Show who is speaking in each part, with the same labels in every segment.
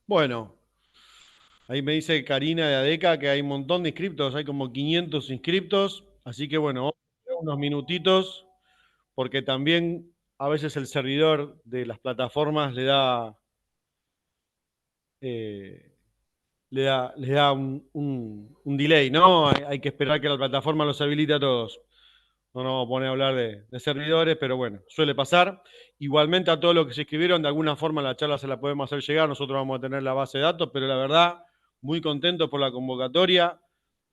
Speaker 1: Bueno, ahí me dice Karina de ADECA que hay un montón de inscriptos, hay como 500 inscriptos, así que bueno, vamos a esperar unos minutitos, porque también a veces el servidor de las plataformas eh, le da un delay, ¿no? Hay que esperar que la plataforma los habilite a todos. No nos vamos a poner a hablar de servidores, pero bueno, suele pasar. Igualmente a todos los que se inscribieron, de alguna forma la charla se la podemos hacer llegar, nosotros vamos a tener la base de datos, pero la verdad, muy contento por la convocatoria.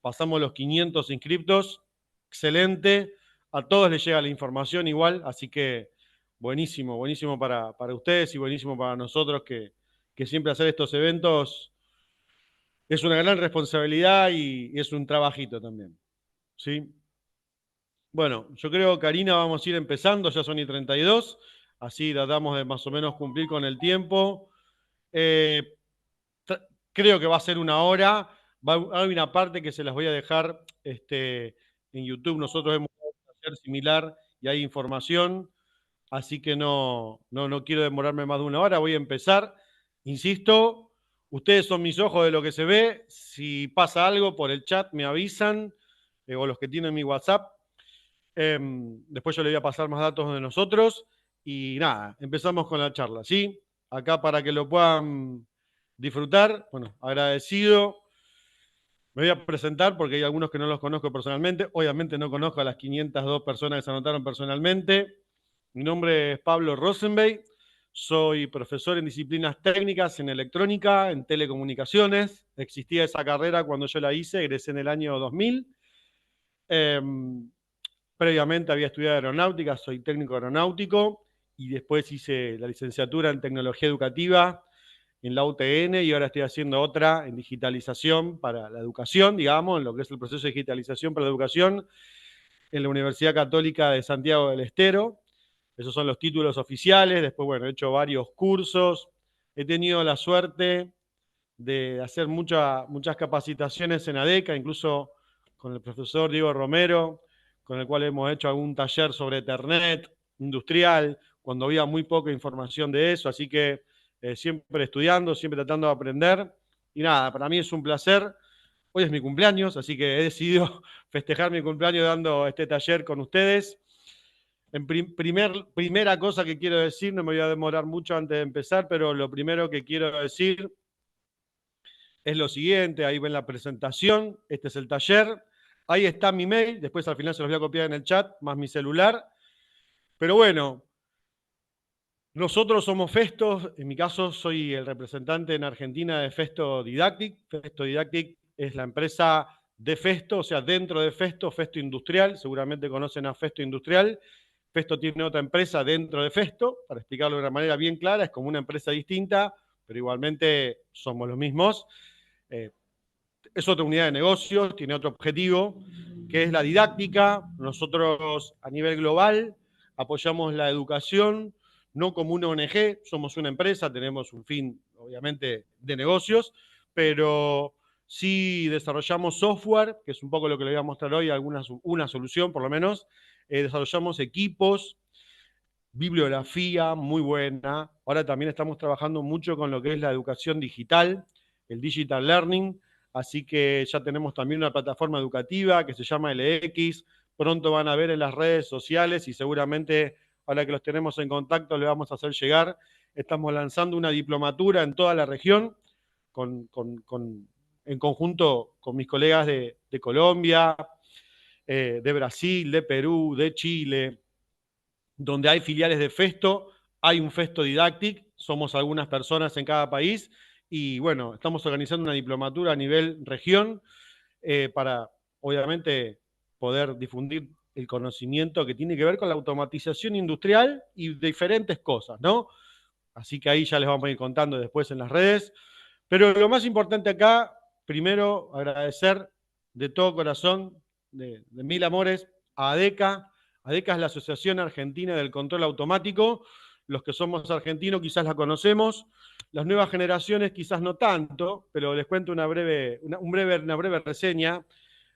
Speaker 1: Pasamos los 500 inscriptos, excelente. A todos les llega la información igual, así que buenísimo, buenísimo para ustedes y buenísimo para nosotros que siempre hacer estos eventos es una gran responsabilidad y es un trabajito también. ¿Sí? Bueno, yo creo, Karina, vamos a ir empezando, ya son y 32, así tratamos de más o menos cumplir con el tiempo. Eh, Creo que va a ser una hora, hay una parte que se las voy a dejar en YouTube, nosotros hemos hecho un taller similar y hay información, así que no quiero demorarme más de una hora, voy a empezar. Insisto, ustedes son mis ojos de lo que se ve, si pasa algo por el chat me avisan, o los que tienen mi WhatsApp. Después yo le voy a pasar más datos de nosotros y nada, empezamos con la charla, ¿sí? Acá para que lo puedan disfrutar, bueno, agradecido. Me voy a presentar porque hay algunos que no los conozco personalmente. Obviamente no conozco a las 502 personas que se anotaron personalmente. Mi nombre es Pablo Rosenbey. Soy profesor en disciplinas técnicas, en electrónica, en telecomunicaciones. Existía esa carrera cuando yo la hice, egresé en el año 2000. Eh, Previamente había estudiado aeronáutica, soy técnico aeronáutico y después hice la licenciatura en tecnología educativa en la UTN y ahora estoy haciendo otra en digitalización para la educación, digamos, en lo que es el proceso de digitalización para la educación en la Universidad Católica de Santiago del Estero. Esos son los títulos oficiales. Después, bueno, he hecho varios cursos. He tenido la suerte de hacer muchas capacitaciones en ADECA, incluso con el profesor Diego Romero, con el cual hemos hecho algún taller sobre Ethernet industrial, cuando había muy poca información de eso, así que siempre estudiando, siempre tratando de aprender. Y nada, para mí es un placer. Hoy es mi cumpleaños, así que he decidido festejar mi cumpleaños dando este taller con ustedes. En primera cosa que quiero decir, no me voy a demorar mucho antes de empezar, pero lo primero que quiero decir es lo siguiente, ahí ven la presentación, este es el taller, ahí está mi mail, después al final se los voy a copiar en el chat, más mi celular. Pero bueno, nosotros somos Festo, en mi caso soy el representante en Argentina de Festo Didactic. Festo Didactic es la empresa de Festo, o sea, dentro de Festo, Festo Industrial, seguramente conocen a Festo Industrial. Festo tiene otra empresa dentro de Festo, para explicarlo de una manera bien clara, es como una empresa distinta, pero igualmente somos los mismos. Eh, es otra unidad de negocios, tiene otro objetivo, que es la didáctica. Nosotros a nivel global apoyamos la educación, no como una ONG, somos una empresa, tenemos un fin, obviamente, de negocios, pero sí desarrollamos software, que es un poco lo que le voy a mostrar hoy, una solución por lo menos. Desarrollamos equipos, bibliografía muy buena. Ahora también estamos trabajando mucho con lo que es la educación digital, el digital learning, así que ya tenemos también una plataforma educativa que se llama LX, pronto van a ver en las redes sociales y seguramente ahora que los tenemos en contacto le vamos a hacer llegar. Estamos lanzando una diplomatura en toda la región en conjunto con mis colegas de Colombia, de Brasil, de Perú, de Chile, donde hay filiales de Festo, hay un Festo Didactic, somos algunas personas en cada país y bueno, estamos organizando una diplomatura a nivel región para, obviamente, poder difundir el conocimiento que tiene que ver con la automatización industrial y diferentes cosas, ¿no? Así que ahí ya les vamos a ir contando después en las redes. Pero lo más importante acá, primero agradecer de todo corazón, de mil amores, a ADECA. ADECA es la Asociación Argentina del Control Automático. Los que somos argentinos quizás la conocemos, las nuevas generaciones quizás no tanto, pero les cuento una breve reseña.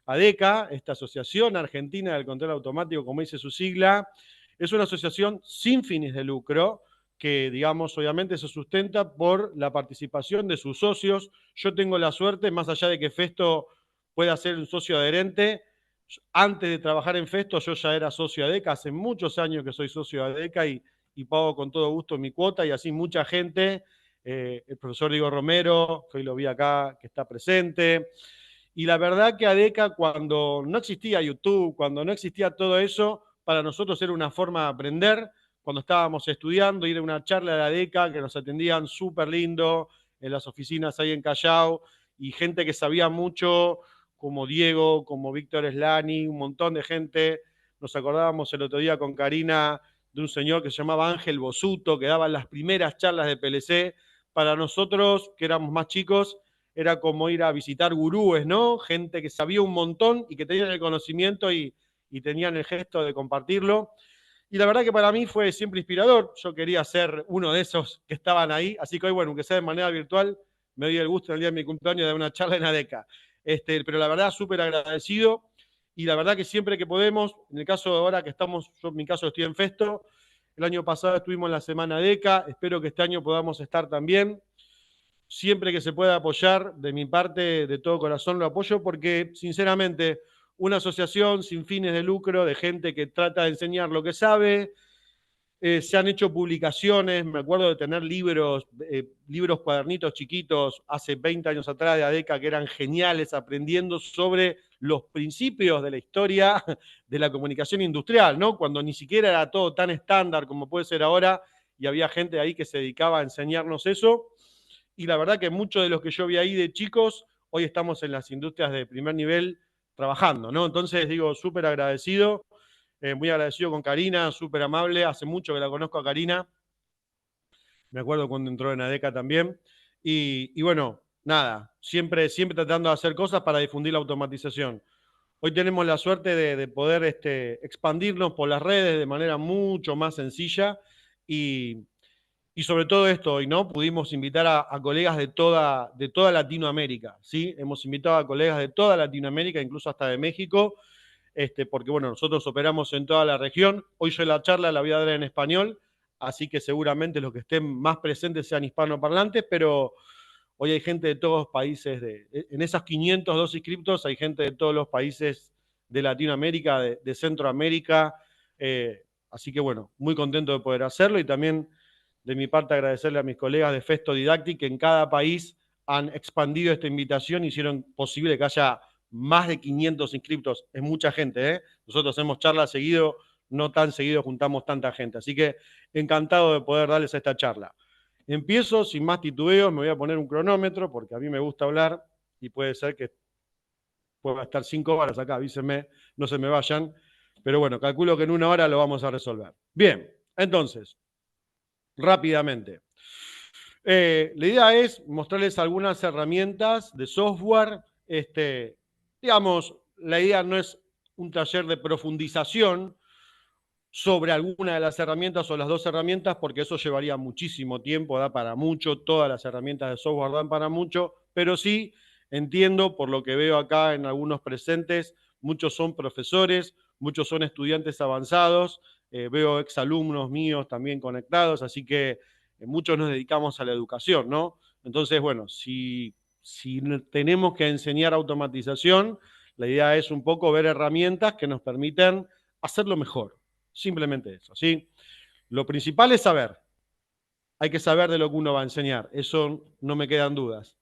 Speaker 1: ADECA, esta Asociación Argentina del Control Automático, como dice su sigla, es una asociación sin fines de lucro que, digamos, obviamente se sustenta por la participación de sus socios. Yo tengo la suerte, más allá de que Festo pueda ser un socio adherente, antes de trabajar en Festo yo ya era socio de ADECA, hace muchos años que soy socio de ADECA y pago con todo gusto mi cuota y así mucha gente, el profesor Diego Romero, que hoy lo vi acá, que está presente, y la verdad que ADECA, cuando no existía YouTube, cuando no existía todo eso, para nosotros era una forma de aprender. Cuando estábamos estudiando, ir a una charla de ADECA, que nos atendían súper lindo, en las oficinas ahí en Callao, y gente que sabía mucho, como Diego, como Víctor Slani, un montón de gente. Nos acordábamos el otro día con Karina de un señor que se llamaba Ángel Bosuto, que daba las primeras charlas de PLC. Para nosotros, que éramos más chicos, era como ir a visitar gurúes, ¿no? Gente que sabía un montón y que tenían el conocimiento y tenían el gesto de compartirlo. Y la verdad que para mí fue siempre inspirador. Yo quería ser uno de esos que estaban ahí. Así que hoy, bueno, aunque sea de manera virtual, me doy el gusto en el día de mi cumpleaños de dar una charla en ADECA. Pero la verdad, súper agradecido. Y la verdad que siempre que podemos, en el caso de ahora que estamos, yo en mi caso estoy en Festo, el año pasado estuvimos en la semana ADECA, espero que este año podamos estar también. Siempre que se pueda apoyar, de mi parte, de todo corazón lo apoyo, porque sinceramente, una asociación sin fines de lucro de gente que trata de enseñar lo que sabe, se han hecho publicaciones, me acuerdo de tener libros, cuadernitos chiquitos hace 20 años atrás de ADECA que eran geniales, aprendiendo sobre los principios de la historia de la comunicación industrial, ¿no? Cuando ni siquiera era todo tan estándar como puede ser ahora, y había gente ahí que se dedicaba a enseñarnos eso. Y la verdad que muchos de los que yo vi ahí de chicos, hoy estamos en las industrias de primer nivel trabajando, ¿no? Entonces, digo, súper agradecido, muy agradecido con Karina, súper amable, hace mucho que la conozco a Karina, me acuerdo cuando entró en ADECA también, y bueno, nada, siempre tratando de hacer cosas para difundir la automatización. Hoy tenemos la suerte de poder expandirnos por las redes de manera mucho más sencilla y sobre todo esto hoy, ¿no? Pudimos invitar a colegas de toda Latinoamérica, ¿sí? Hemos invitado a colegas de toda Latinoamérica, incluso hasta de México, porque, bueno, nosotros operamos en toda la región. Hoy yo la charla la voy a dar en español, así que seguramente los que estén más presentes sean hispanoparlantes, pero hoy hay gente de todos los países, en esas 502 inscriptos hay gente de todos los países de Latinoamérica, de Centroamérica, así que, bueno, muy contento de poder hacerlo y también de mi parte agradecerle a mis colegas de Festo Didactic que en cada país han expandido esta invitación y hicieron posible que haya más de 500 inscriptos. Es mucha gente, ¿eh? Nosotros hacemos charlas seguido, no tan seguido juntamos tanta gente. Así que encantado de poder darles esta charla. Empiezo sin más titubeos, me voy a poner un cronómetro porque a mí me gusta hablar y puede ser que pueda estar 5 horas acá, avísenme, no se me vayan. Pero bueno, calculo que en 1 hora lo vamos a resolver. Bien, entonces, rápidamente. La idea es mostrarles algunas herramientas de software. Digamos, la idea no es un taller de profundización sobre alguna de las herramientas o las dos herramientas, porque eso llevaría muchísimo tiempo, da para mucho, todas las herramientas de software dan para mucho, pero sí entiendo, por lo que veo acá en algunos presentes, muchos son profesores, muchos son estudiantes avanzados, veo exalumnos míos también conectados, así que muchos nos dedicamos a la educación, ¿no? Entonces, bueno, si tenemos que enseñar automatización, la idea es un poco ver herramientas que nos permiten hacerlo mejor. Simplemente eso, ¿sí? Lo principal es saber. Hay que saber de lo que uno va a enseñar. Eso no me quedan dudas.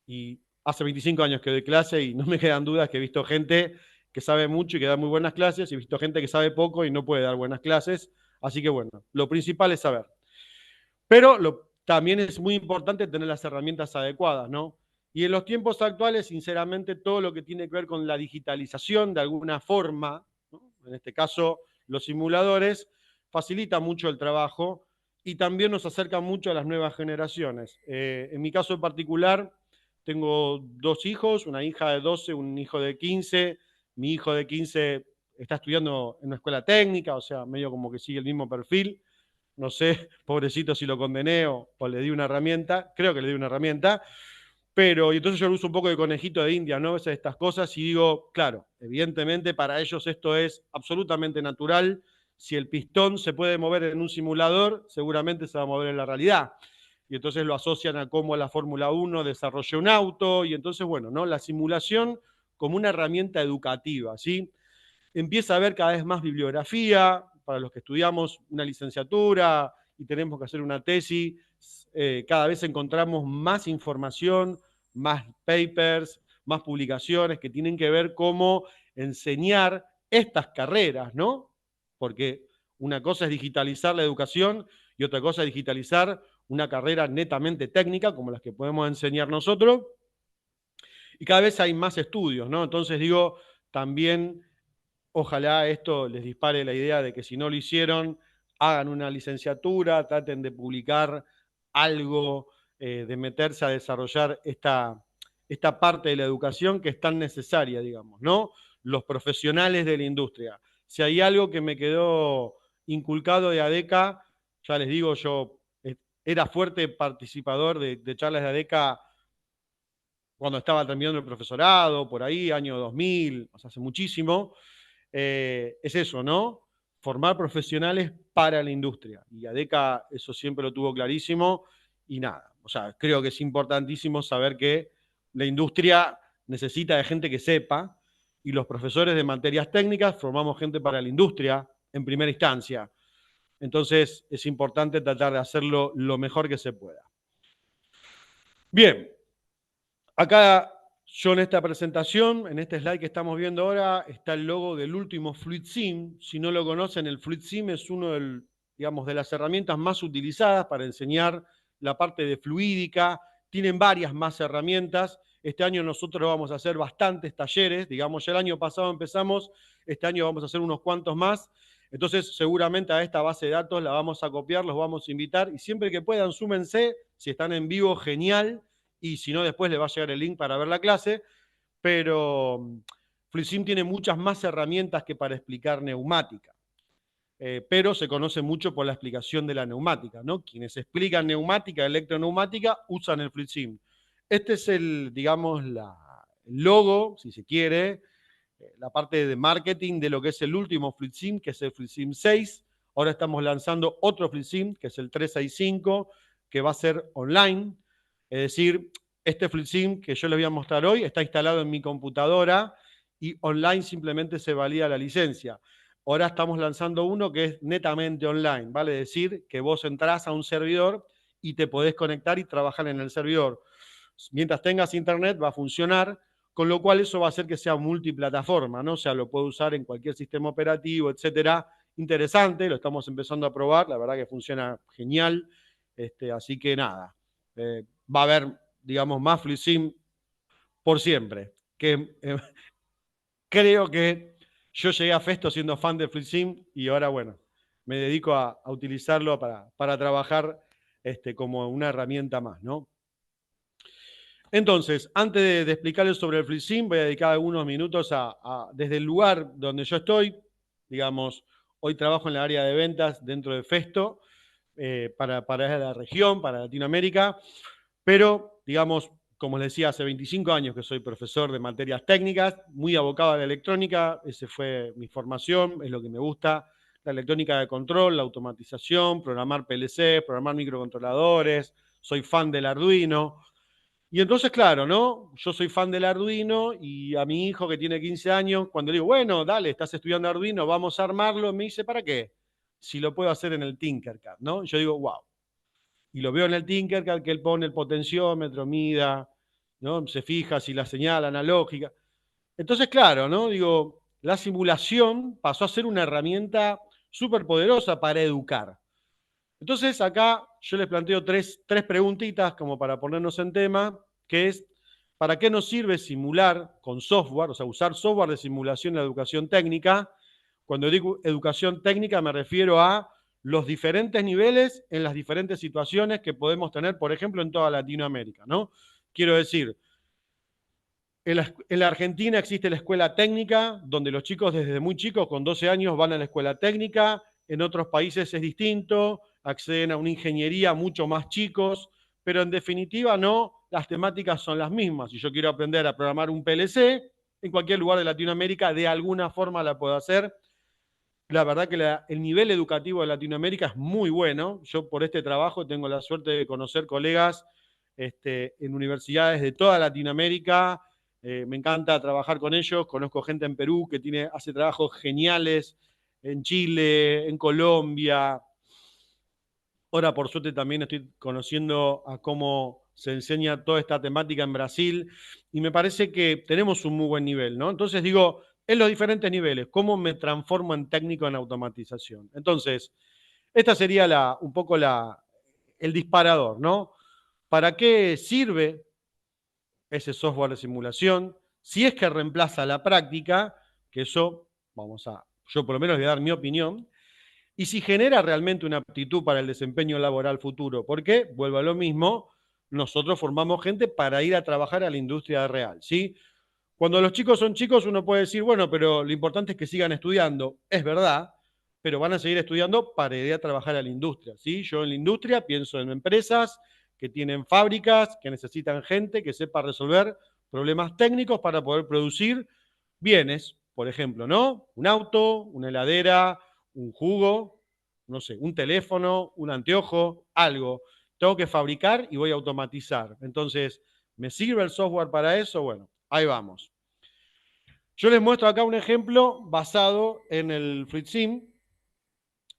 Speaker 1: Y hace 25 años que doy clase y no me quedan dudas que he visto gente que sabe mucho y que da muy buenas clases y he visto gente que sabe poco y no puede dar buenas clases. Así que bueno, lo principal es saber. Pero también es muy importante tener las herramientas adecuadas, ¿no? Y en los tiempos actuales, sinceramente, todo lo que tiene que ver con la digitalización de alguna forma, ¿no? En este caso los simuladores, facilita mucho el trabajo y también nos acerca mucho a las nuevas generaciones. En mi caso en particular, tengo 2 hijos, una hija de 12, un hijo de 15. Mi hijo de 15 está estudiando en una escuela técnica, o sea, medio como que sigue el mismo perfil. No sé, pobrecito, si lo condené o le di una herramienta, creo que le di una herramienta, pero y entonces yo lo uso un poco de conejito de India, ¿no? A veces estas cosas y digo, claro, evidentemente para ellos esto es absolutamente natural, si el pistón se puede mover en un simulador, seguramente se va a mover en la realidad. Y entonces lo asocian a cómo la Fórmula 1 desarrolla un auto, y entonces, bueno, ¿no? La simulación como una herramienta educativa, ¿sí? Empieza a haber cada vez más bibliografía para los que estudiamos una licenciatura y tenemos que hacer una tesis. Cada vez encontramos más información, más papers, más publicaciones que tienen que ver cómo enseñar estas carreras, ¿no? Porque una cosa es digitalizar la educación y otra cosa es digitalizar una carrera netamente técnica, como las que podemos enseñar nosotros, y cada vez hay más estudios, ¿no? Entonces digo, también ojalá esto les dispare la idea de que si no lo hicieron, hagan una licenciatura, traten de publicar algo, de meterse a desarrollar esta parte de la educación que es tan necesaria, digamos, ¿no? Los profesionales de la industria. Si hay algo que me quedó inculcado de ADECA, ya les digo, yo era fuerte participador de charlas de ADECA cuando estaba terminando el profesorado, por ahí, año 2000, o sea, hace muchísimo. Es eso, ¿no? Formar profesionales para la industria. Y ADECA eso siempre lo tuvo clarísimo y nada. O sea, creo que es importantísimo saber que la industria necesita de gente que sepa y los profesores de materias técnicas formamos gente para la industria en primera instancia. Entonces es importante tratar de hacerlo lo mejor que se pueda. Bien, acá yo en esta presentación, en este slide que estamos viendo ahora, está el logo del último FluidSim. Si no lo conocen, el FluidSim es uno de las herramientas más utilizadas para enseñar la parte de fluídica. Tienen varias más herramientas. Este año nosotros vamos a hacer bastantes talleres. Digamos, ya el año pasado empezamos, este año vamos a hacer unos cuantos más. Entonces, seguramente a esta base de datos la vamos a copiar, los vamos a invitar y siempre que puedan, súmense. Si están en vivo, genial. Y si no, después les va a llegar el link para ver la clase, pero FluidSim tiene muchas más herramientas que para explicar neumática, pero se conoce mucho por la explicación de la neumática, ¿no? Quienes explican neumática, electroneumática, usan el FluidSim. Este es el logo, si se quiere, la parte de marketing de lo que es el último FluidSim, que es el FluidSim 6. Ahora estamos lanzando otro FluidSim, que es el 365, que va a ser online. Es decir, este FluidSim que yo les voy a mostrar hoy está instalado en mi computadora y online simplemente se valida la licencia. Ahora estamos lanzando uno que es netamente online, vale decir que vos entrás a un servidor y te podés conectar y trabajar en el servidor. Mientras tengas internet va a funcionar, con lo cual eso va a hacer que sea multiplataforma, ¿no? O sea, lo puedo usar en cualquier sistema operativo, etcétera. Interesante, lo estamos empezando a probar, la verdad que funciona genial. Así que nada, va a haber, digamos, más FluidSim por siempre. Creo que yo llegué a Festo siendo fan de FluidSim y ahora, bueno, me dedico a utilizarlo para trabajar como una herramienta más, ¿no? Entonces, antes de explicarles sobre el FluidSim, voy a dedicar algunos minutos desde el lugar donde yo estoy. Digamos, hoy trabajo en la área de ventas dentro de Festo, para la región, para Latinoamérica, pero, digamos, como les decía, hace 25 años que soy profesor de materias técnicas, muy abocado a la electrónica, esa fue mi formación, es lo que me gusta, la electrónica de control, la automatización, programar PLC, programar microcontroladores, soy fan del Arduino. Y entonces, claro, ¿no? Yo soy fan del Arduino y a mi hijo que tiene 15 años, cuando le digo, bueno, dale, estás estudiando Arduino, vamos a armarlo, me dice, ¿para qué? Si lo puedo hacer en el Tinkercad, ¿no? Yo digo, wow. Y lo veo en el Tinkercad que él pone el potenciómetro, mida, ¿no? Se fija si la señal analógica. Entonces, claro, ¿no? Digo, la simulación pasó a ser una herramienta súper poderosa para educar. Entonces, acá yo les planteo tres preguntitas como para ponernos en tema, que es, ¿para qué nos sirve simular con software? O sea, usar software de simulación en la educación técnica. Cuando digo educación técnica me refiero a los diferentes niveles en las diferentes situaciones que podemos tener, por ejemplo, en toda Latinoamérica, ¿no? Quiero decir, en la Argentina existe la escuela técnica, donde los chicos desde muy chicos, con 12 años, van a la escuela técnica. En otros países es distinto, acceden a una ingeniería mucho más chicos, pero en definitiva no, las temáticas son las mismas. Si yo quiero aprender a programar un PLC, en cualquier lugar de Latinoamérica, de alguna forma la puedo hacer, La verdad que el nivel educativo de Latinoamérica es muy bueno. Yo por este trabajo tengo la suerte de conocer colegas en universidades de toda Latinoamérica. Me encanta trabajar con ellos. Conozco gente en Perú que hace trabajos geniales, en Chile, en Colombia. Ahora, por suerte, también estoy conociendo a cómo se enseña toda esta temática en Brasil y me parece que tenemos un muy buen nivel, ¿no? Entonces digo, en los diferentes niveles, ¿cómo me transformo en técnico en automatización? Entonces, esta sería un poco el disparador, ¿no? ¿Para qué sirve ese software de simulación? Si es que reemplaza la práctica, que eso, yo por lo menos voy a dar mi opinión, y si genera realmente una aptitud para el desempeño laboral futuro. Porque, vuelvo a lo mismo, nosotros formamos gente para ir a trabajar a la industria real, ¿sí? Cuando los chicos son chicos, uno puede decir, bueno, pero lo importante es que sigan estudiando. Es verdad, pero van a seguir estudiando para ir a trabajar a la industria, ¿sí? Yo en la industria pienso en empresas que tienen fábricas, que necesitan gente que sepa resolver problemas técnicos para poder producir bienes, por ejemplo, ¿no? Un auto, una heladera, un jugo, no sé, un teléfono, un anteojo, algo. Tengo que fabricar y voy a automatizar. Entonces, ¿me sirve el software para eso? Bueno, ahí vamos. Yo les muestro acá un ejemplo basado en el FluidSim.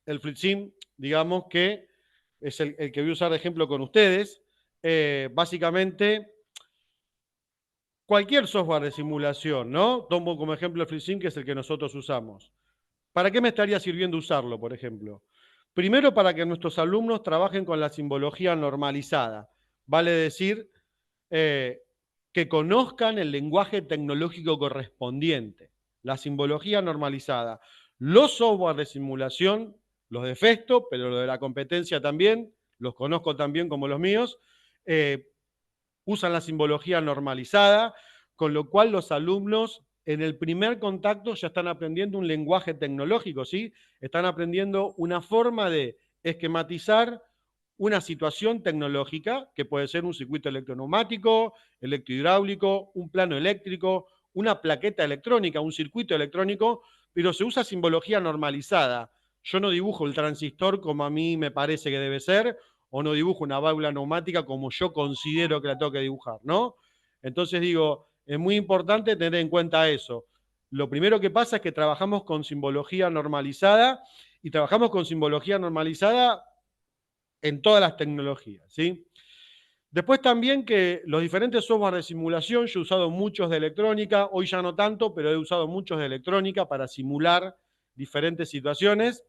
Speaker 1: El FluidSim, digamos que es el que voy a usar de ejemplo con ustedes. Básicamente, cualquier software de simulación, ¿no? Tomo como ejemplo el FluidSim, que es el que nosotros usamos. ¿Para qué me estaría sirviendo usarlo, por ejemplo? Primero, para que nuestros alumnos trabajen con la simbología normalizada. Vale decir, eh, que conozcan el lenguaje tecnológico correspondiente, la simbología normalizada. Los software de simulación, los de Festo, pero los de la competencia también, los conozco también como los míos, eh, usan la simbología normalizada, con lo cual los alumnos en el primer contacto ya están aprendiendo un lenguaje tecnológico, ¿sí? Están aprendiendo una forma de esquematizar una situación tecnológica, que puede ser un circuito electroneumático, electrohidráulico, un plano eléctrico, una plaqueta electrónica, un circuito electrónico, pero se usa simbología normalizada. Yo no dibujo el transistor como a mí me parece que debe ser, o no dibujo una válvula neumática como yo considero que la tengo que dibujar, ¿no? Entonces digo, es muy importante tener en cuenta eso. Lo primero que pasa es que trabajamos con simbología normalizada y trabajamos con simbología normalizada en todas las tecnologías, ¿sí? Después también que los diferentes software de simulación, yo he usado muchos de electrónica, hoy ya no tanto, pero he usado muchos de electrónica para simular diferentes situaciones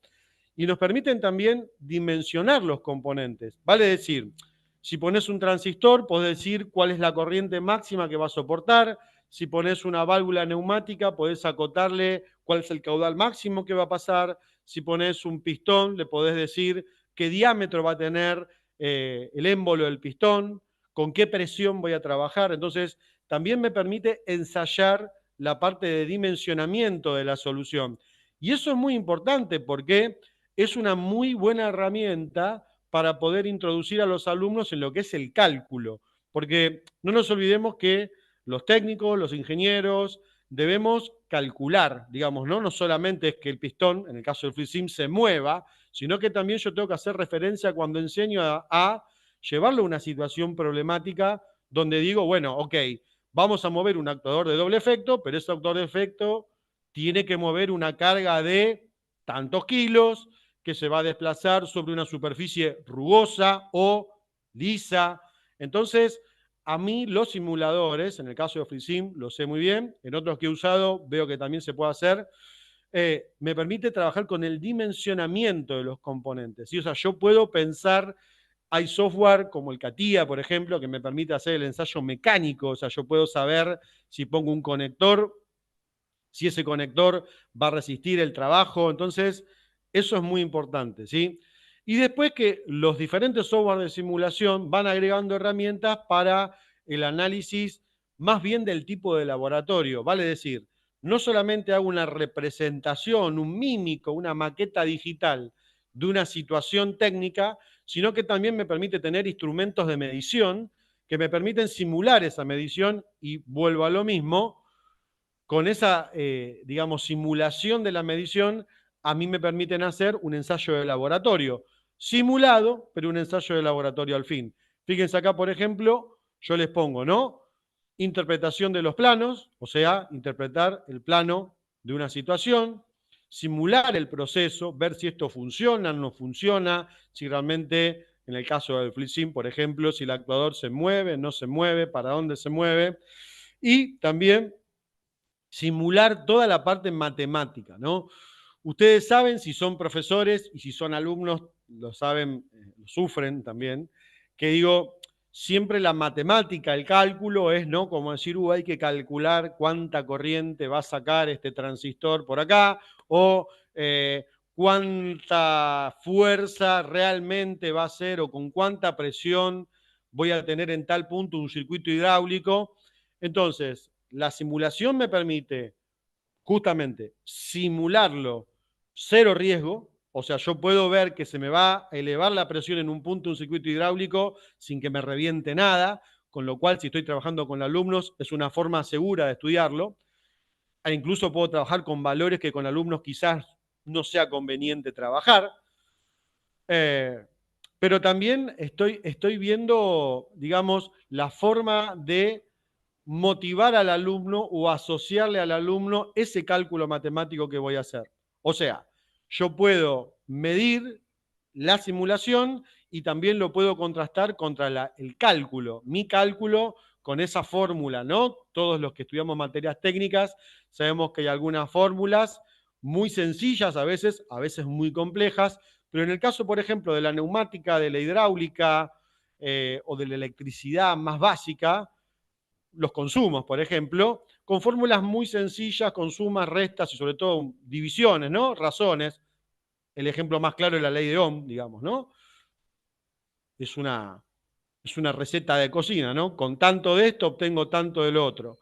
Speaker 1: y nos permiten también dimensionar los componentes. Vale decir, si pones un transistor, podés decir cuál es la corriente máxima que va a soportar. Si pones una válvula neumática, podés acotarle cuál es el caudal máximo que va a pasar. Si pones un pistón, le podés decir qué diámetro va a tener el émbolo del pistón, con qué presión voy a trabajar. Entonces, también me permite ensayar la parte de dimensionamiento de la solución. Y eso es muy importante porque es una muy buena herramienta para poder introducir a los alumnos en lo que es el cálculo. Porque no nos olvidemos que los técnicos, los ingenieros, debemos calcular, digamos, ¿no? No solamente es que el pistón, en el caso del FreeSim, se mueva, sino que también yo tengo que hacer referencia cuando enseño a llevarlo a una situación problemática donde digo, bueno, ok, vamos a mover un actuador de doble efecto, pero ese actuador de efecto tiene que mover una carga de tantos kilos que se va a desplazar sobre una superficie rugosa o lisa. Entonces, a mí los simuladores, en el caso de FreeSim, lo sé muy bien, en otros que he usado veo que también se puede hacer, me permite trabajar con el dimensionamiento de los componentes. ¿Sí? O sea, yo puedo pensar, hay software como el CATIA, por ejemplo, que me permite hacer el ensayo mecánico, o sea, yo puedo saber si pongo un conector, si ese conector va a resistir el trabajo. Entonces, eso es muy importante, ¿sí? Y después que los diferentes software de simulación van agregando herramientas para el análisis más bien del tipo de laboratorio. Vale decir, no solamente hago una representación, un mímico, una maqueta digital de una situación técnica, sino que también me permite tener instrumentos de medición que me permiten simular esa medición y vuelvo a lo mismo, con esa, digamos, simulación de la medición, a mí me permiten hacer un ensayo de laboratorio, simulado, pero un ensayo de laboratorio al fin. Fíjense acá, por ejemplo, yo les pongo, ¿no? Interpretación de los planos, o sea, interpretar el plano de una situación, simular el proceso, ver si esto funciona o no funciona, si realmente, en el caso del flip sim, por ejemplo, si el actuador se mueve, no se mueve, para dónde se mueve, y también simular toda la parte matemática, ¿no? Ustedes saben, si son profesores y si son alumnos, lo saben, lo sufren también, que digo, siempre la matemática, el cálculo es, ¿no? Como decir, hay que calcular cuánta corriente va a sacar este transistor por acá, o cuánta fuerza realmente va a ser, o con cuánta presión voy a tener en tal punto un circuito hidráulico. Entonces, la simulación me permite justamente simularlo cero riesgo, o sea, yo puedo ver que se me va a elevar la presión en un punto, un circuito hidráulico, sin que me reviente nada, con lo cual si estoy trabajando con alumnos es una forma segura de estudiarlo, e incluso puedo trabajar con valores que con alumnos quizás no sea conveniente trabajar, pero también estoy viendo, digamos, la forma de motivar al alumno o asociarle al alumno ese cálculo matemático que voy a hacer. O sea, yo puedo medir la simulación y también lo puedo contrastar contra el cálculo, mi cálculo con esa fórmula, ¿no? Todos los que estudiamos materias técnicas sabemos que hay algunas fórmulas muy sencillas, a veces muy complejas, pero en el caso, por ejemplo, de la neumática, de la hidráulica o de la electricidad más básica, los consumos, por ejemplo, con fórmulas muy sencillas, con sumas, restas y sobre todo divisiones, ¿no? Razones. El ejemplo más claro es la ley de Ohm, digamos, ¿no? Es una receta de cocina, ¿no? Con tanto de esto obtengo tanto del otro.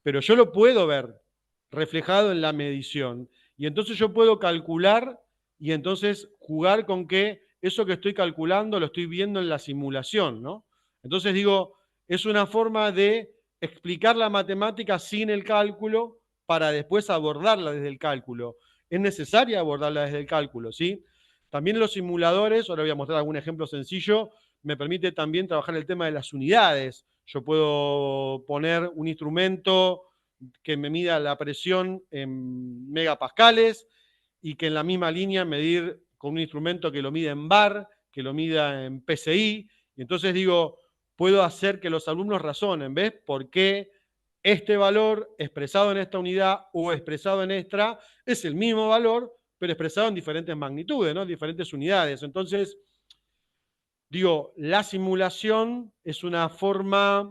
Speaker 1: Pero yo lo puedo ver reflejado en la medición. Y entonces yo puedo calcular y entonces jugar con que eso que estoy calculando lo estoy viendo en la simulación, ¿no? Entonces digo, es una forma de explicar la matemática sin el cálculo para después abordarla desde el cálculo. Es necesaria abordarla desde el cálculo, ¿sí? También los simuladores, ahora voy a mostrar algún ejemplo sencillo, me permite también trabajar el tema de las unidades. Yo puedo poner un instrumento que me mida la presión en megapascales y que en la misma línea medir con un instrumento que lo mida en bar, que lo mida en PSI. Y entonces digo, puedo hacer que los alumnos razonen, ¿ves? ¿Por qué este valor expresado en esta unidad o expresado en esta es el mismo valor, pero expresado en diferentes magnitudes, ¿no? Diferentes unidades. Entonces, digo, la simulación es una forma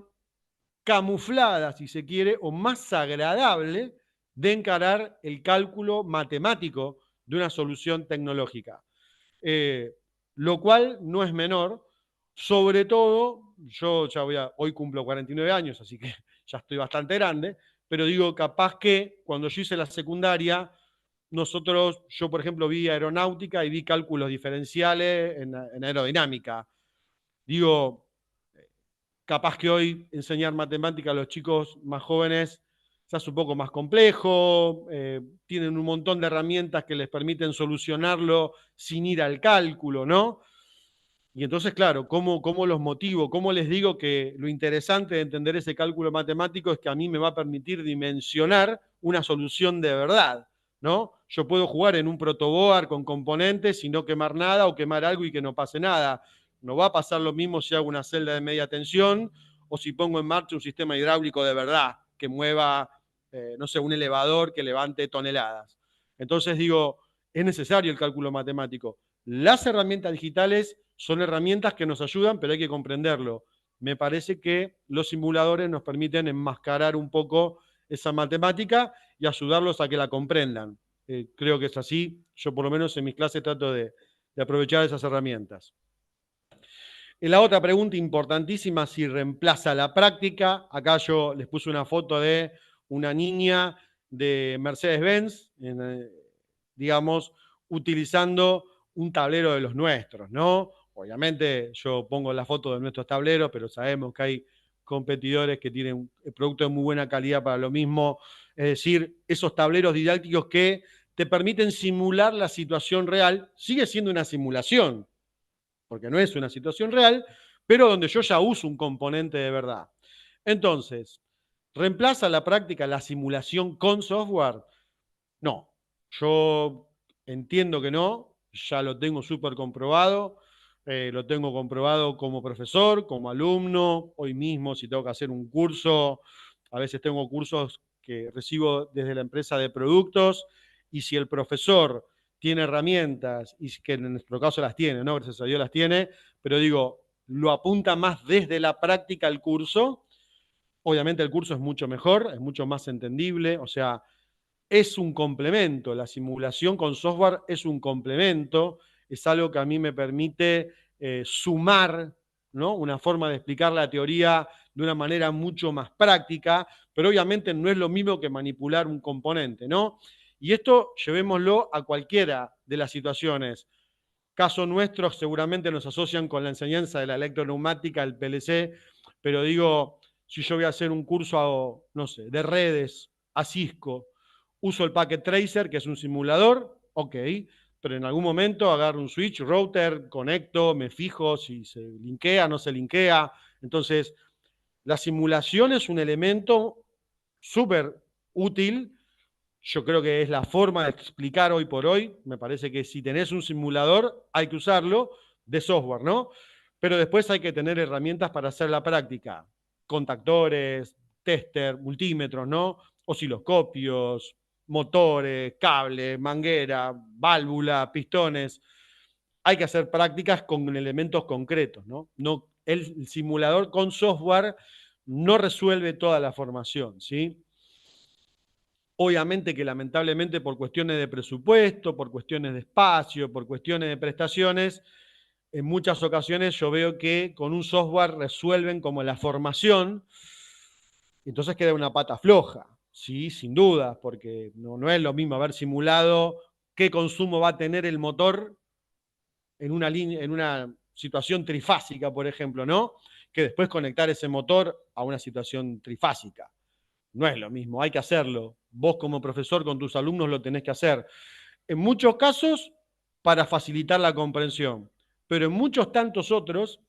Speaker 1: camuflada, si se quiere, o más agradable de encarar el cálculo matemático de una solución tecnológica. Lo cual no es menor, sobre todo, yo ya hoy cumplo 49 años, así que ya estoy bastante grande, pero digo, capaz que cuando yo hice la secundaria, yo por ejemplo vi aeronáutica y vi cálculos diferenciales en aerodinámica. Digo, capaz que hoy enseñar matemática a los chicos más jóvenes se hace un poco más complejo, tienen un montón de herramientas que les permiten solucionarlo sin ir al cálculo, ¿no? Y entonces, claro, ¿cómo los motivo? ¿Cómo les digo que lo interesante de entender ese cálculo matemático es que a mí me va a permitir dimensionar una solución de verdad, ¿no? Yo puedo jugar en un protoboard con componentes y no quemar nada o quemar algo y que no pase nada. No va a pasar lo mismo si hago una celda de media tensión o si pongo en marcha un sistema hidráulico de verdad que mueva, no sé, un elevador que levante toneladas. Entonces digo, es necesario el cálculo matemático. Las herramientas digitales son herramientas que nos ayudan, pero hay que comprenderlo. Me parece que los simuladores nos permiten enmascarar un poco esa matemática y ayudarlos a que la comprendan. Creo que es así. Yo por lo menos en mis clases trato de aprovechar esas herramientas. La otra pregunta importantísima, si reemplaza la práctica. Acá yo les puse una foto de una niña de Mercedes-Benz, digamos, utilizando un tablero de los nuestros, ¿no? Obviamente yo pongo la foto de nuestros tableros, pero sabemos que hay competidores que tienen productos de muy buena calidad para lo mismo. Es decir, esos tableros didácticos que te permiten simular la situación real. Sigue siendo una simulación, porque no es una situación real, pero donde yo ya uso un componente de verdad. Entonces, ¿reemplaza la práctica la simulación con software? No, yo entiendo que no, ya lo tengo súper comprobado, lo tengo comprobado como profesor, como alumno, hoy mismo si tengo que hacer un curso, a veces tengo cursos que recibo desde la empresa de productos, y si el profesor tiene herramientas, y que en nuestro caso las tiene, ¿no? Gracias a Dios las tiene, pero digo, lo apunta más desde la práctica al curso, obviamente el curso es mucho mejor, es mucho más entendible, o sea, es un complemento, la simulación con software es un complemento, es algo que a mí me permite sumar, ¿no? Una forma de explicar la teoría de una manera mucho más práctica, pero obviamente no es lo mismo que manipular un componente, ¿no? Y esto llevémoslo a cualquiera de las situaciones. Caso nuestro, seguramente nos asocian con la enseñanza de la electroneumática, el PLC, pero digo, si yo voy a hacer un curso, no sé, de redes a Cisco, uso el Packet Tracer, que es un simulador, ok, pero en algún momento agarro un switch, router, conecto, me fijo si se linkea, no se linkea. Entonces, la simulación es un elemento súper útil. Yo creo que es la forma de explicar hoy por hoy. Me parece que si tenés un simulador, hay que usarlo de software, ¿no? Pero después hay que tener herramientas para hacer la práctica. Contactores, tester, multímetros, ¿no? Osciloscopios, motores, cable, manguera, válvula, pistones. Hay que hacer prácticas con elementos concretos, ¿no? El simulador con software no resuelve toda la formación, ¿sí? Obviamente que lamentablemente por cuestiones de presupuesto, por cuestiones de espacio, por cuestiones de prestaciones, en muchas ocasiones yo veo que con un software resuelven como la formación, entonces queda una pata floja, sí, sin duda, porque no es lo mismo haber simulado qué consumo va a tener el motor en una situación trifásica, por ejemplo, ¿no? Que después conectar ese motor a una situación trifásica. No es lo mismo, hay que hacerlo. Vos como profesor con tus alumnos lo tenés que hacer. En muchos casos para facilitar la comprensión, pero en muchos tantos otros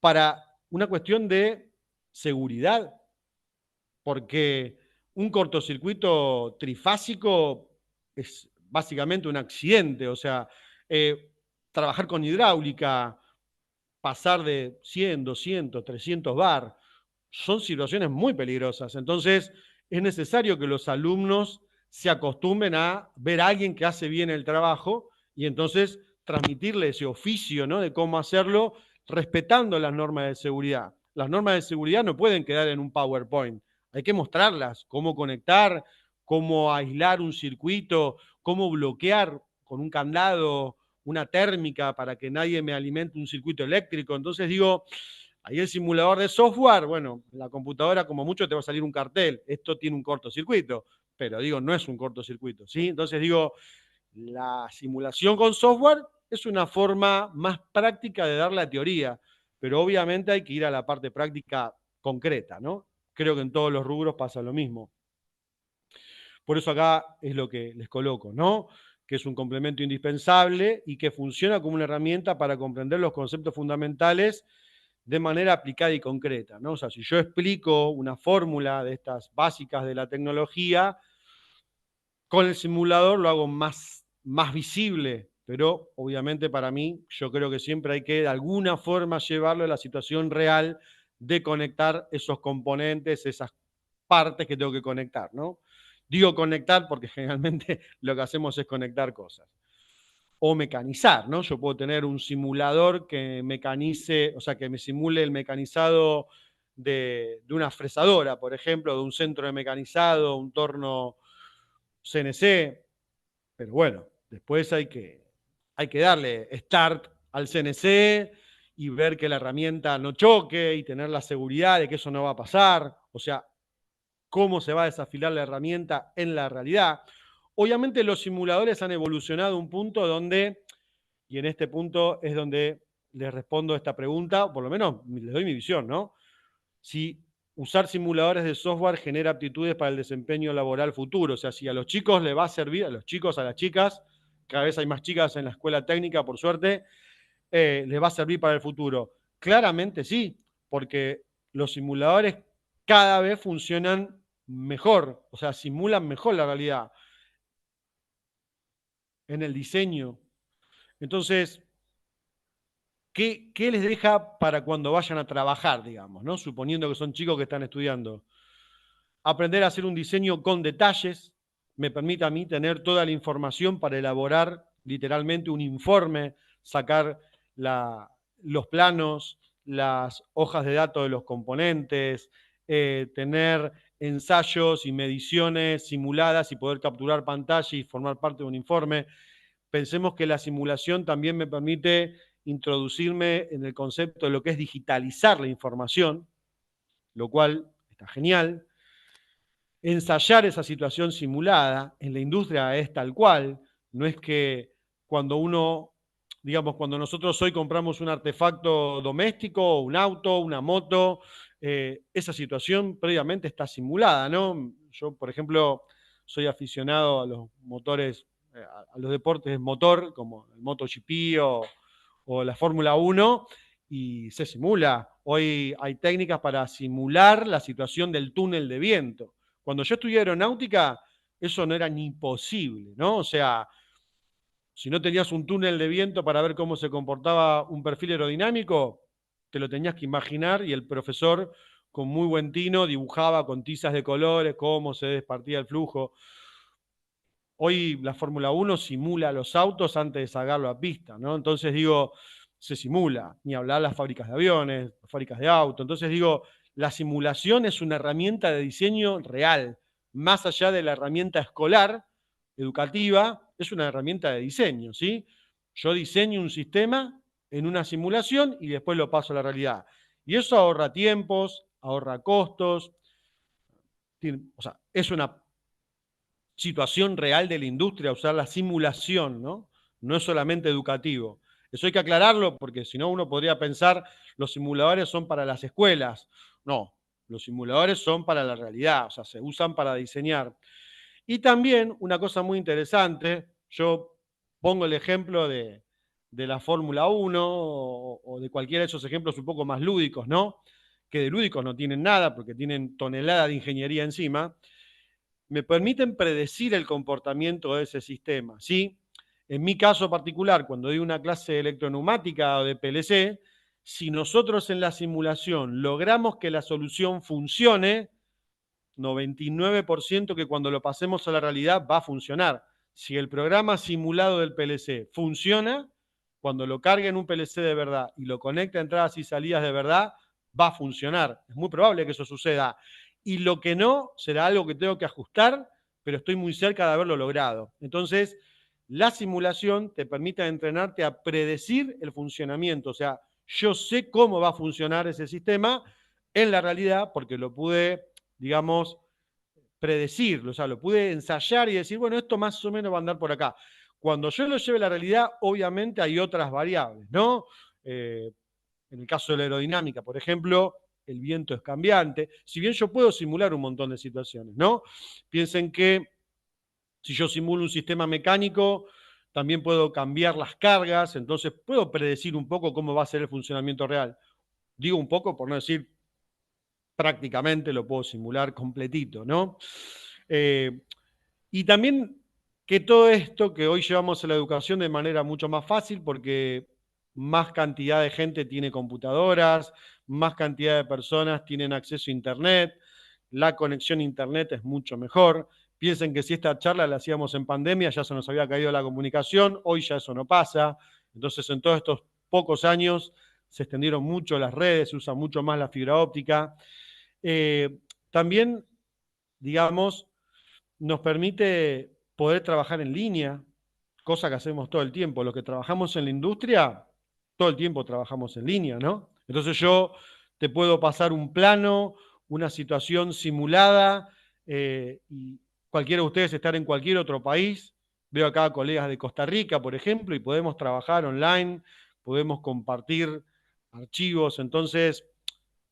Speaker 1: para una cuestión de seguridad, porque un cortocircuito trifásico es básicamente un accidente, o sea, trabajar con hidráulica, pasar de 100, 200, 300 bar, son situaciones muy peligrosas. Entonces, es necesario que los alumnos se acostumbren a ver a alguien que hace bien el trabajo y entonces transmitirle ese oficio, ¿no? De cómo hacerlo respetando las normas de seguridad. Las normas de seguridad no pueden quedar en un PowerPoint. Hay que mostrarlas, cómo conectar, cómo aislar un circuito, cómo bloquear con un candado una térmica para que nadie me alimente un circuito eléctrico. Entonces digo, ahí el simulador de software, bueno, la computadora como mucho te va a salir un cartel, esto tiene un cortocircuito, pero digo, no es un cortocircuito, ¿sí? Entonces digo, la simulación con software es una forma más práctica de dar la teoría, pero obviamente hay que ir a la parte práctica concreta, ¿no? Creo que en todos los rubros pasa lo mismo. Por eso acá es lo que les coloco, ¿no? Que es un complemento indispensable y que funciona como una herramienta para comprender los conceptos fundamentales de manera aplicada y concreta, ¿no? O sea, si yo explico una fórmula de estas básicas de la tecnología, con el simulador lo hago más visible, pero obviamente para mí yo creo que siempre hay que de alguna forma llevarlo a la situación real de conectar esos componentes, esas partes que tengo que conectar, ¿no? Digo conectar porque generalmente lo que hacemos es conectar cosas. O mecanizar, ¿no? Yo puedo tener un simulador que mecanice, o sea, que me simule el mecanizado de una fresadora, por ejemplo, de un centro de mecanizado, un torno CNC, pero bueno, después hay que darle start al CNC y ver que la herramienta no choque y tener la seguridad de que eso no va a pasar. O sea, cómo se va a desafilar la herramienta en la realidad. Obviamente los simuladores han evolucionado a un punto donde, y en este punto es donde les respondo a esta pregunta, o por lo menos les doy mi visión, ¿no? Si usar simuladores de software genera aptitudes para el desempeño laboral futuro. O sea, si a los chicos les va a servir, a los chicos, a las chicas, cada vez hay más chicas en la escuela técnica, por suerte, les va a servir para el futuro. Claramente sí, porque los simuladores cada vez funcionan mejor, o sea, simulan mejor la realidad en el diseño. Entonces, ¿qué les deja para cuando vayan a trabajar, digamos, ¿no? Suponiendo que son chicos que están estudiando? Aprender a hacer un diseño con detalles me permite a mí tener toda la información para elaborar literalmente un informe, sacar los planos, las hojas de datos de los componentes, tener ensayos y mediciones simuladas y poder capturar pantalla y formar parte de un informe. Pensemos que la simulación también me permite introducirme en el concepto de lo que es digitalizar la información, lo cual está genial. Ensayar esa situación simulada en la industria es tal cual, no es que cuando uno, digamos, cuando nosotros hoy compramos un artefacto doméstico, un auto, una moto, esa situación previamente está simulada, ¿no? Yo, por ejemplo, soy aficionado a los motores, a los deportes motor, como el MotoGP o la Fórmula 1, y se simula. Hoy hay técnicas para simular la situación del túnel de viento. Cuando yo estudié aeronáutica, eso no era ni posible, ¿no? O sea, si no tenías un túnel de viento para ver cómo se comportaba un perfil aerodinámico, te lo tenías que imaginar y el profesor con muy buen tino dibujaba con tizas de colores cómo se despartía el flujo. Hoy la Fórmula 1 simula los autos antes de sacarlo a pista, ¿no? Entonces digo, se simula, ni hablar las fábricas de aviones, las fábricas de autos. Entonces digo, la simulación es una herramienta de diseño real, más allá de la herramienta escolar, educativa, es una herramienta de diseño, ¿sí? Yo diseño un sistema en una simulación y después lo paso a la realidad. Y eso ahorra tiempos, ahorra costos, o sea, es una situación real de la industria, usar la simulación, ¿no? No es solamente educativo. Eso hay que aclararlo porque si no uno podría pensar los simuladores son para las escuelas. No, los simuladores son para la realidad, o sea, se usan para diseñar. Y también una cosa muy interesante, yo pongo el ejemplo de la Fórmula 1 o de cualquiera de esos ejemplos un poco más lúdicos, ¿no? Que de lúdicos no tienen nada porque tienen toneladas de ingeniería encima, me permiten predecir el comportamiento de ese sistema, ¿sí? En mi caso particular, cuando doy una clase de electroneumática o de PLC, si nosotros en la simulación logramos que la solución funcione, 99% que cuando lo pasemos a la realidad va a funcionar. Si el programa simulado del PLC funciona, cuando lo cargue en un PLC de verdad y lo conecte a entradas y salidas de verdad, va a funcionar. Es muy probable que eso suceda. Y lo que no será algo que tengo que ajustar, pero estoy muy cerca de haberlo logrado. Entonces, la simulación te permite entrenarte a predecir el funcionamiento. O sea, yo sé cómo va a funcionar ese sistema en la realidad porque lo pude, digamos, predecirlo, o sea, lo pude ensayar y decir, bueno, esto más o menos va a andar por acá. Cuando yo lo lleve a la realidad, obviamente hay otras variables, ¿no? En el caso de la aerodinámica, por ejemplo, el viento es cambiante. Si bien yo puedo simular un montón de situaciones, ¿no? Piensen que si yo simulo un sistema mecánico, también puedo cambiar las cargas, entonces puedo predecir un poco cómo va a ser el funcionamiento real. Digo un poco por no decir prácticamente lo puedo simular completito, ¿no? Y también que todo esto que hoy llevamos a la educación de manera mucho más fácil porque más cantidad de gente tiene computadoras, más cantidad de personas tienen acceso a Internet, la conexión a Internet es mucho mejor. Piensen que si esta charla la hacíamos en pandemia ya se nos había caído la comunicación, hoy ya eso no pasa. Entonces en todos estos pocos años se extendieron mucho las redes, se usa mucho más la fibra óptica. También, digamos, nos permite poder trabajar en línea, cosa que hacemos todo el tiempo. Los que trabajamos en la industria, todo el tiempo trabajamos en línea, ¿no? Entonces yo te puedo pasar un plano, una situación simulada, y cualquiera de ustedes estar en cualquier otro país. Veo acá colegas de Costa Rica, por ejemplo, y podemos trabajar online, podemos compartir archivos. Entonces,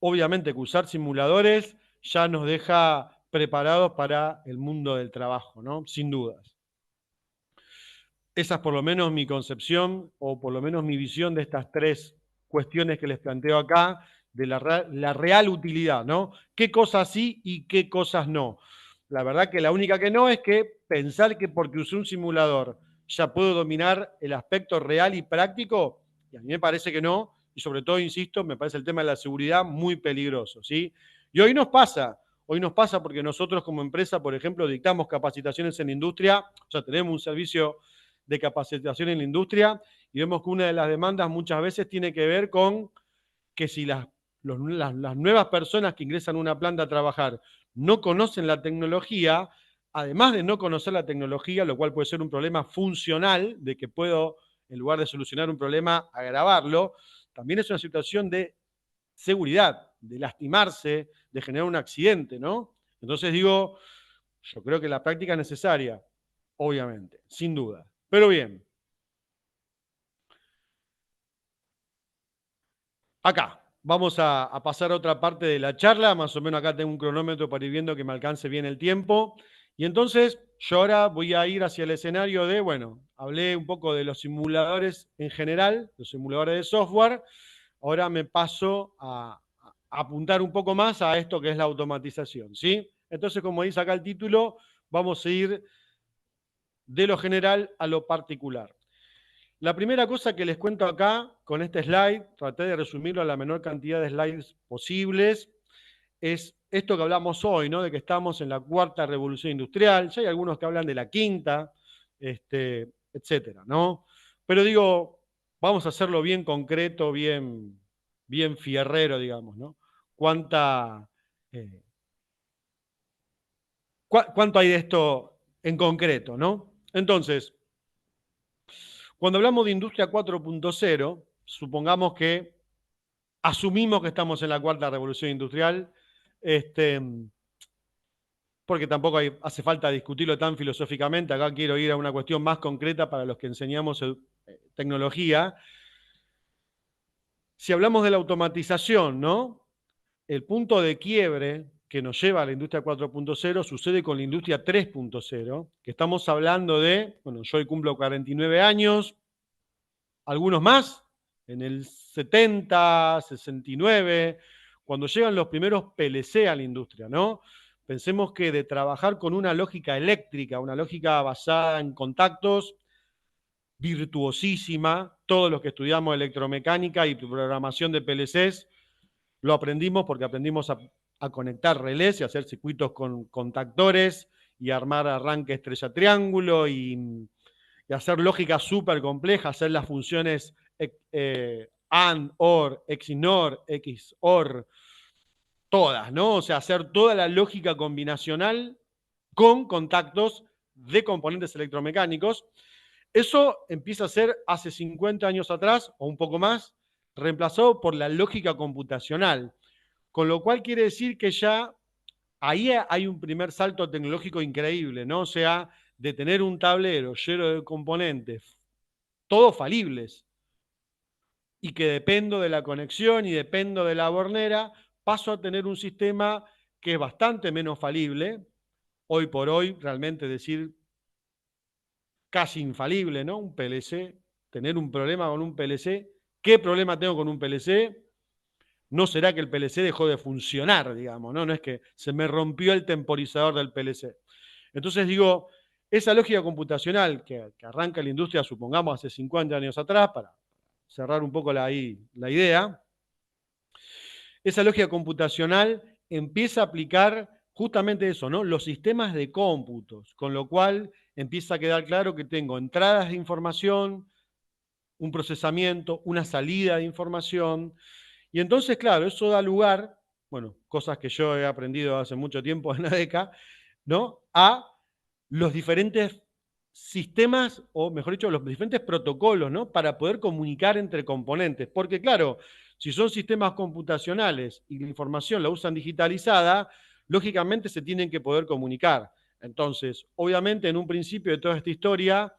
Speaker 1: obviamente que usar simuladores ya nos deja preparados para el mundo del trabajo, ¿no? Sin dudas. Esa es por lo menos mi concepción o por lo menos mi visión de estas tres cuestiones que les planteo acá, de la real utilidad, ¿no? ¿Qué cosas sí y qué cosas no? La verdad que la única que no es que pensar que porque usé un simulador ya puedo dominar el aspecto real y práctico, y a mí me parece que no, y sobre todo, insisto, me parece el tema de la seguridad muy peligroso, ¿sí? Y hoy nos pasa porque nosotros como empresa, por ejemplo, dictamos capacitaciones en la industria, o sea, tenemos un servicio de capacitación en la industria y vemos que una de las demandas muchas veces tiene que ver con que si las nuevas personas que ingresan a una planta a trabajar no conocen la tecnología, además de no conocer la tecnología, lo cual puede ser un problema funcional, de que puedo, en lugar de solucionar un problema, agravarlo, también es una situación de seguridad, de lastimarse, de generar un accidente, ¿no? Entonces digo, yo creo que la práctica es necesaria, obviamente, sin duda. Pero bien, acá vamos a pasar a otra parte de la charla, más o menos acá tengo un cronómetro para ir viendo que me alcance bien el tiempo. Y entonces yo ahora voy a ir hacia el escenario de, bueno, hablé un poco de los simuladores en general, los simuladores de software, ahora me paso a apuntar un poco más a esto que es la automatización, ¿sí? Entonces, como dice acá el título, vamos a ir de lo general a lo particular. La primera cosa que les cuento acá con este slide, traté de resumirlo a la menor cantidad de slides posibles, es esto que hablamos hoy, ¿no? De que estamos en la cuarta revolución industrial, ya hay algunos que hablan de la quinta, etcétera, ¿no? Pero digo, vamos a hacerlo bien concreto, bien fierrero, digamos, ¿no? ¿Cuánta, eh, ¿Cuánto hay de esto en concreto, ¿no? Entonces, cuando hablamos de industria 4.0, supongamos que asumimos que estamos en la cuarta revolución industrial, porque tampoco hace falta discutirlo tan filosóficamente. Acá quiero ir a una cuestión más concreta para los que enseñamos tecnología. Si hablamos de la automatización, ¿no? El punto de quiebre que nos lleva a la industria 4.0 sucede con la industria 3.0, que estamos hablando de, bueno, yo hoy cumplo 49 años, algunos más, en el 70, 69, cuando llegan los primeros PLC a la industria, ¿no? Pensemos que de trabajar con una lógica eléctrica, una lógica basada en contactos, virtuosísima, todos los que estudiamos electromecánica y programación de PLCs, lo aprendimos porque aprendimos a conectar relés y hacer circuitos con contactores y armar arranque estrella triángulo y hacer lógica súper compleja, hacer las funciones AND, OR, XNOR, XOR, todas, ¿no? O sea, hacer toda la lógica combinacional con contactos de componentes electromecánicos. Eso empieza a ser hace 50 años atrás, o un poco más, reemplazado por la lógica computacional. Con lo cual quiere decir que ya ahí hay un primer salto tecnológico increíble, ¿no? O sea, de tener un tablero lleno de componentes, todos falibles, y que dependo de la conexión y dependo de la bornera, paso a tener un sistema que es bastante menos falible, hoy por hoy, realmente decir casi infalible, ¿no? Un PLC, tener un problema con un PLC. ¿Qué problema tengo con un PLC? No será que el PLC dejó de funcionar, digamos, ¿no? No es que se me rompió el temporizador del PLC. Entonces digo, esa lógica computacional que arranca la industria, supongamos, hace 50 años atrás, para cerrar un poco la idea, esa lógica computacional empieza a aplicar justamente eso, ¿no? Los sistemas de cómputos, con lo cual empieza a quedar claro que tengo entradas de información, un procesamiento, una salida de información, y entonces, claro, eso da lugar, bueno, cosas que yo he aprendido hace mucho tiempo en la DECA, ¿no? A los diferentes sistemas, o mejor dicho, los diferentes protocolos, ¿no? Para poder comunicar entre componentes. Porque, claro, si son sistemas computacionales y la información la usan digitalizada, lógicamente se tienen que poder comunicar. Entonces, obviamente, en un principio de toda esta historia,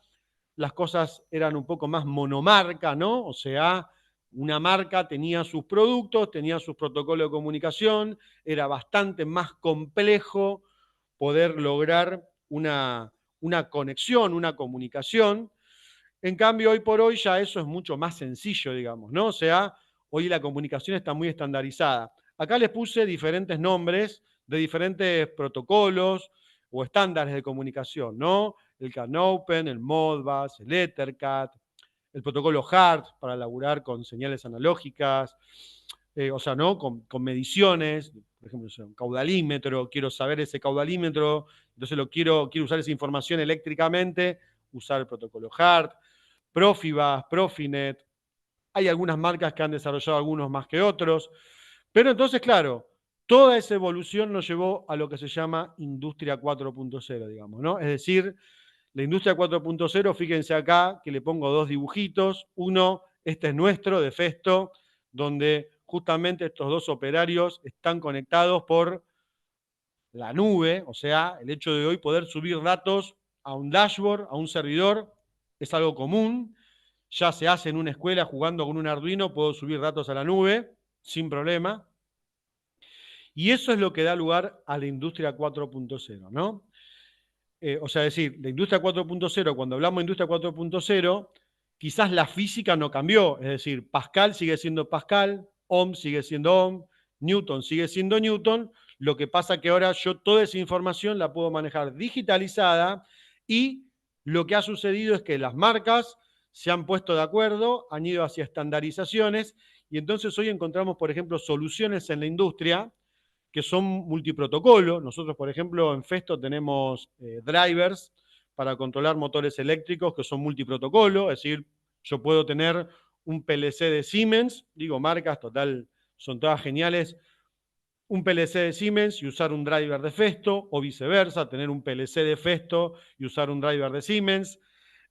Speaker 1: las cosas eran un poco más monomarca, ¿no? O sea, Una marca tenía sus productos, tenía sus protocolos de comunicación, era bastante más complejo poder lograr una conexión, una comunicación. En cambio, hoy por hoy ya eso es mucho más sencillo, digamos, ¿no? O sea, hoy la comunicación está muy estandarizada. Acá les puse diferentes nombres de diferentes protocolos o estándares de comunicación, ¿no? El CAN-Open, el Modbus, el EtherCAT, el protocolo HART para laburar con señales analógicas, o sea, ¿no? Con mediciones, por ejemplo, un caudalímetro, quiero saber ese caudalímetro, entonces quiero usar esa información eléctricamente, usar el protocolo HART, Profibus, Profinet. Hay algunas marcas que han desarrollado algunos más que otros. Pero entonces, claro, toda esa evolución nos llevó a lo que se llama Industria 4.0, digamos, ¿no? Es decir, la Industria 4.0, fíjense acá que le pongo dos dibujitos. Uno, este es nuestro, de Festo, donde justamente estos dos operarios están conectados por la nube, o sea, el hecho de hoy poder subir datos a un dashboard, a un servidor, es algo común. Ya se hace en una escuela jugando con un Arduino, puedo subir datos a la nube sin problema. Y eso es lo que da lugar a la industria 4.0, ¿no? O sea, decir, la industria 4.0, cuando hablamos de industria 4.0, quizás la física no cambió, es decir, Pascal sigue siendo Pascal, Ohm sigue siendo Ohm, Newton sigue siendo Newton, lo que pasa que ahora yo toda esa información la puedo manejar digitalizada y lo que ha sucedido es que las marcas se han puesto de acuerdo, han ido hacia estandarizaciones y entonces hoy encontramos, por ejemplo, soluciones en la industria que son multiprotocolo. Nosotros, por ejemplo, en Festo tenemos drivers para controlar motores eléctricos que son multiprotocolo, es decir, yo puedo tener un PLC de Siemens, digo marcas, total, son todas geniales, un PLC de Siemens y usar un driver de Festo, o viceversa, tener un PLC de Festo y usar un driver de Siemens.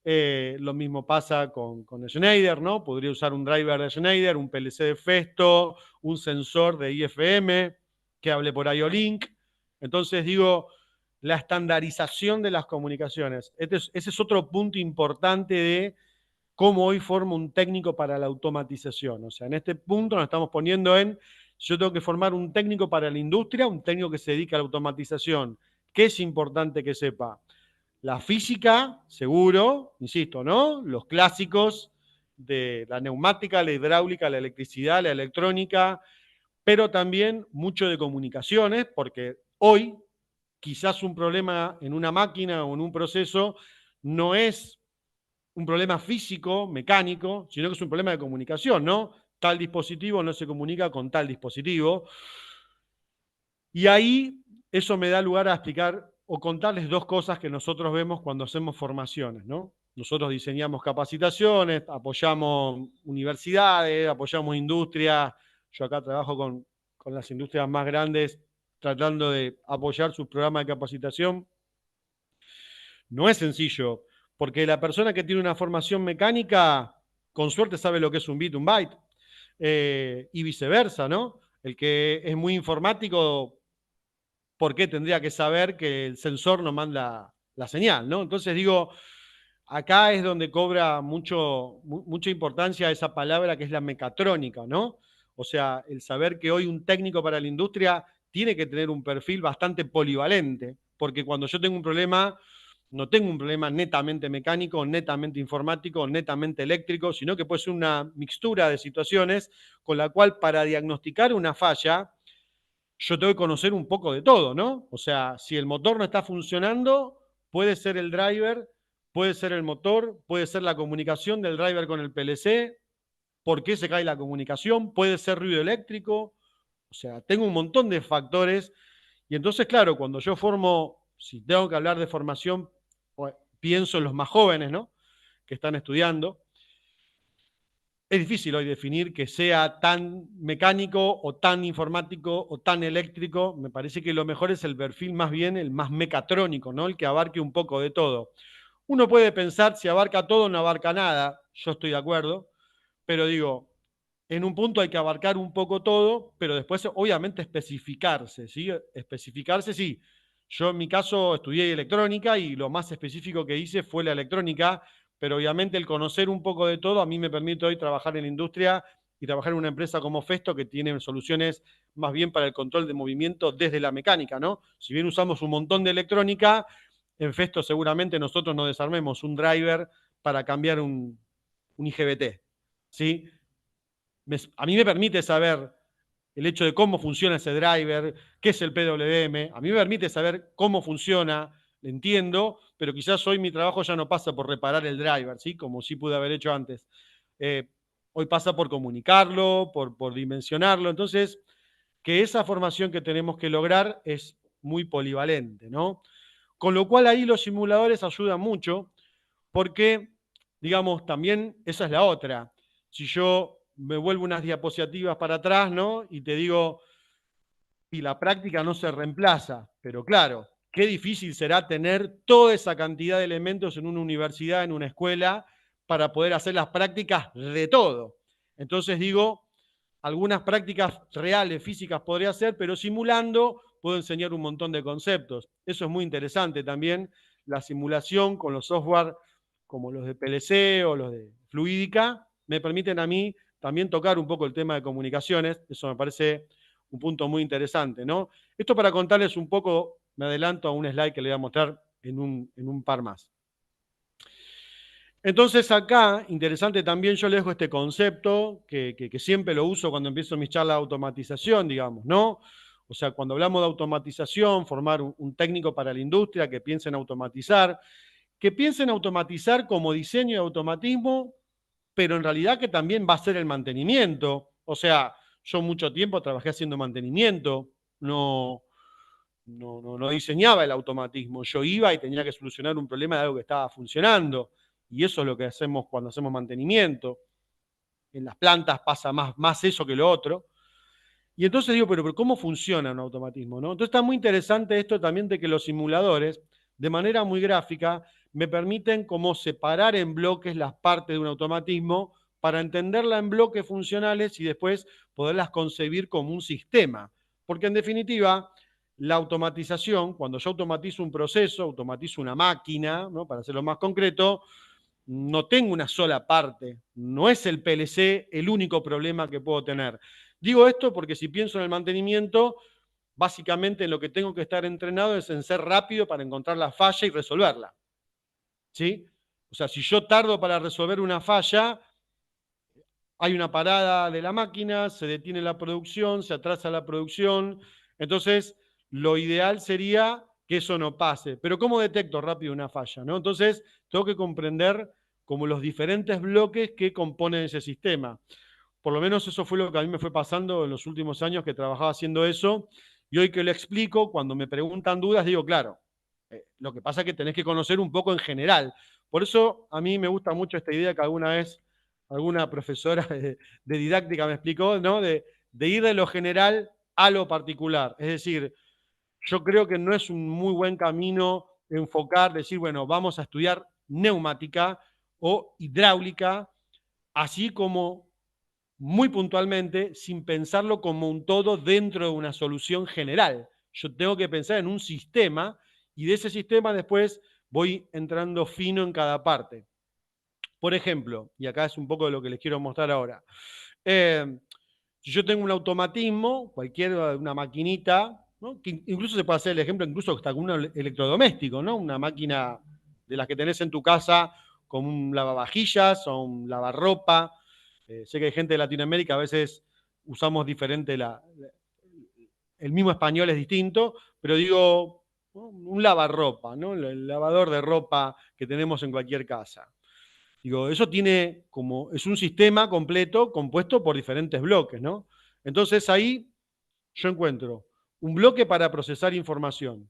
Speaker 1: Lo mismo pasa con Schneider, ¿no? Podría usar un driver de Schneider, un PLC de Festo, un sensor de IFM que hable por IO-Link. Entonces digo, la estandarización de las comunicaciones. Ese es otro punto importante de cómo hoy forma un técnico para la automatización. O sea, en este punto nos estamos poniendo en, yo tengo que formar un técnico para la industria, un técnico que se dedica a la automatización. ¿Qué es importante que sepa? La física, seguro, insisto, ¿no? Los clásicos de la neumática, la hidráulica, la electricidad, la electrónica, pero también mucho de comunicaciones, porque hoy quizás un problema en una máquina o en un proceso no es un problema físico, mecánico, sino que es un problema de comunicación, ¿no? Tal dispositivo no se comunica con tal dispositivo. Y ahí eso me da lugar a explicar o contarles dos cosas que nosotros vemos cuando hacemos formaciones, ¿no? Nosotros diseñamos capacitaciones, apoyamos universidades, apoyamos industrias. Yo acá trabajo con las industrias más grandes tratando de apoyar sus programas de capacitación. No es sencillo, porque la persona que tiene una formación mecánica, con suerte sabe lo que es un bit, un byte, y viceversa, ¿no? El que es muy informático, ¿por qué tendría que saber que el sensor no manda la señal, ¿no? Entonces digo, acá es donde cobra mucha importancia esa palabra que es la mecatrónica, ¿no? O sea, el saber que hoy un técnico para la industria tiene que tener un perfil bastante polivalente, porque cuando yo tengo un problema, no tengo un problema netamente mecánico, netamente informático, netamente eléctrico, sino que puede ser una mixtura de situaciones con la cual para diagnosticar una falla, yo tengo que conocer un poco de todo, ¿no? O sea, si el motor no está funcionando, puede ser el driver, puede ser el motor, puede ser la comunicación del driver con el PLC, por qué se cae la comunicación, puede ser ruido eléctrico, o sea, tengo un montón de factores y entonces, claro, cuando yo formo, si tengo que hablar de formación, pienso en los más jóvenes, ¿no? Que están estudiando. Es difícil hoy definir que sea tan mecánico o tan informático o tan eléctrico. Me parece que lo mejor es el perfil más bien, el más mecatrónico, ¿no? El que abarque un poco de todo. Uno puede pensar si abarca todo o no abarca nada, yo estoy de acuerdo, pero digo, en un punto hay que abarcar un poco todo, pero después obviamente especificarse, ¿sí? Especificarse, sí. Yo en mi caso estudié electrónica y lo más específico que hice fue la electrónica, pero obviamente el conocer un poco de todo a mí me permite hoy trabajar en la industria y trabajar en una empresa como Festo que tiene soluciones más bien para el control de movimiento desde la mecánica, ¿no? Si bien usamos un montón de electrónica, en Festo seguramente nosotros no desarmemos un driver para cambiar un IGBT, ¿sí? A mí me permite saber el hecho de cómo funciona ese driver, qué es el PWM, a mí me permite saber cómo funciona, lo entiendo, pero quizás hoy mi trabajo ya no pasa por reparar el driver, ¿sí? Como sí pude haber hecho antes. Hoy pasa por comunicarlo, por dimensionarlo, entonces que esa formación que tenemos que lograr es muy polivalente, ¿no? Con lo cual ahí los simuladores ayudan mucho porque, digamos, también esa es la otra. Si yo me vuelvo unas diapositivas para atrás, ¿no? Y te digo, y la práctica no se reemplaza, pero claro, qué difícil será tener toda esa cantidad de elementos en una universidad, en una escuela, para poder hacer las prácticas de todo. Entonces digo, algunas prácticas reales, físicas podría hacer, pero simulando puedo enseñar un montón de conceptos. Eso es muy interesante también, la simulación con los software como los de PLC o los de Fluídica, me permiten a mí también tocar un poco el tema de comunicaciones, eso me parece un punto muy interesante, ¿no? Esto para contarles un poco, me adelanto a un slide que le voy a mostrar en un par más. Entonces acá, interesante también, yo les dejo este concepto que siempre lo uso cuando empiezo mis charlas de automatización, digamos, ¿no? O sea, cuando hablamos de automatización, formar un técnico para la industria que piense en automatizar, como diseño de automatismo, pero en realidad que también va a ser el mantenimiento. O sea, yo mucho tiempo trabajé haciendo mantenimiento, no diseñaba el automatismo. Yo iba y tenía que solucionar un problema de algo que estaba funcionando. Y eso es lo que hacemos cuando hacemos mantenimiento. En las plantas pasa más eso que lo otro. Y entonces digo, pero ¿cómo funciona un automatismo? ¿No? Entonces está muy interesante esto también de que los simuladores, de manera muy gráfica, me permiten como separar en bloques las partes de un automatismo para entenderla en bloques funcionales y después poderlas concebir como un sistema. Porque en definitiva, la automatización, cuando yo automatizo un proceso, automatizo una máquina, ¿no? Para hacerlo más concreto, no tengo una sola parte, no es el PLC el único problema que puedo tener. Digo esto porque si pienso en el mantenimiento, básicamente en lo que tengo que estar entrenado es en ser rápido para encontrar la falla y resolverla. ¿Sí? O sea, si yo tardo para resolver una falla, hay una parada de la máquina, se detiene la producción, se atrasa la producción. Entonces, lo ideal sería que eso no pase. Pero ¿cómo detecto rápido una falla? ¿No? Entonces, tengo que comprender como los diferentes bloques que componen ese sistema. Por lo menos eso fue lo que a mí me fue pasando en los últimos años que trabajaba haciendo eso. Y hoy que lo explico, cuando me preguntan dudas, digo, claro, lo que pasa es que tenés que conocer un poco en general. Por eso a mí me gusta mucho esta idea que alguna vez alguna profesora de didáctica me explicó, ¿no? De ir de lo general a lo particular. Es decir, yo creo que no es un muy buen camino enfocar, decir, bueno, vamos a estudiar neumática o hidráulica, así como muy puntualmente, sin pensarlo como un todo dentro de una solución general. Yo tengo que pensar en un sistema y de ese sistema después voy entrando fino en cada parte. Por ejemplo, y acá es un poco de lo que les quiero mostrar ahora, si yo tengo un automatismo, una maquinita, ¿no? Que incluso se puede hacer el ejemplo, incluso hasta con un electrodoméstico, ¿no? Una máquina de las que tenés en tu casa, como un lavavajillas o un lavarropa. Sé que hay gente de Latinoamérica, a veces usamos diferente el mismo español es distinto, pero digo, ¿no? Un lavarropa, ¿no? El lavador de ropa que tenemos en cualquier casa. Digo, eso tiene como, es un sistema completo compuesto por diferentes bloques, ¿no? Entonces ahí yo encuentro un bloque para procesar información.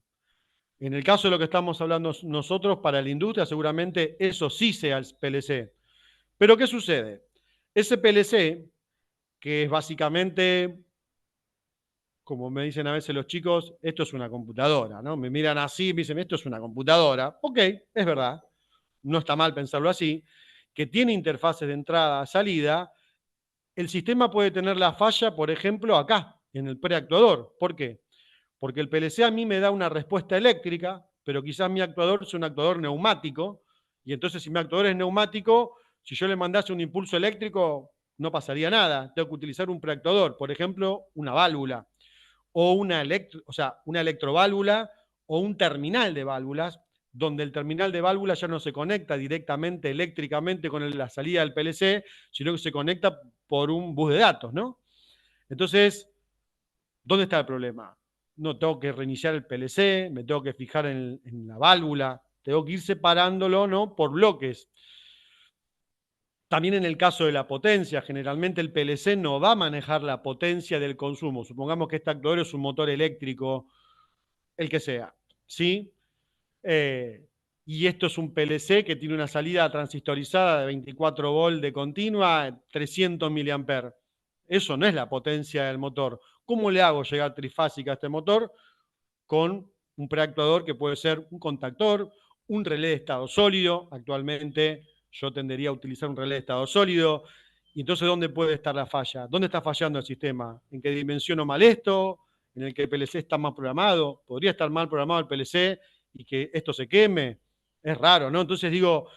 Speaker 1: En el caso de lo que estamos hablando nosotros, para la industria, seguramente eso sí sea el PLC. Pero ¿qué sucede? Ese PLC, que es básicamente, como me dicen a veces los chicos, esto es una computadora, ¿no? Me miran así y me dicen, esto es una computadora. Ok, es verdad, no está mal pensarlo así, que tiene interfaces de entrada, salida. El sistema puede tener la falla, por ejemplo, acá, en el preactuador. ¿Por qué? Porque el PLC a mí me da una respuesta eléctrica, pero quizás mi actuador es un actuador neumático, y entonces si mi actuador es neumático, si yo le mandase un impulso eléctrico, no pasaría nada. Tengo que utilizar un preactuador, por ejemplo, una válvula, o una electroválvula, o un terminal de válvulas, donde el terminal de válvulas ya no se conecta directamente eléctricamente con la salida del PLC, sino que se conecta por un bus de datos, ¿no? Entonces, ¿dónde está el problema? No tengo que reiniciar el PLC, me tengo que fijar en la válvula, tengo que ir separándolo, ¿no?, por bloques. También en el caso de la potencia, generalmente el PLC no va a manejar la potencia del consumo. Supongamos que este actuador es un motor eléctrico, el que sea, ¿sí? Y esto es un PLC que tiene una salida transistorizada de 24 volt de continua, 300 mA. Eso no es la potencia del motor. ¿Cómo le hago llegar trifásica a este motor? Con un preactuador que puede ser un contactor, un relé de estado sólido. Actualmente yo tendería a utilizar un relé de estado sólido. Y entonces, ¿dónde puede estar la falla? ¿Dónde está fallando el sistema? ¿En qué dimensiono mal esto? ¿En el que el PLC está mal programado? ¿Podría estar mal programado el PLC y que esto se queme? Es raro, ¿no? Entonces digo,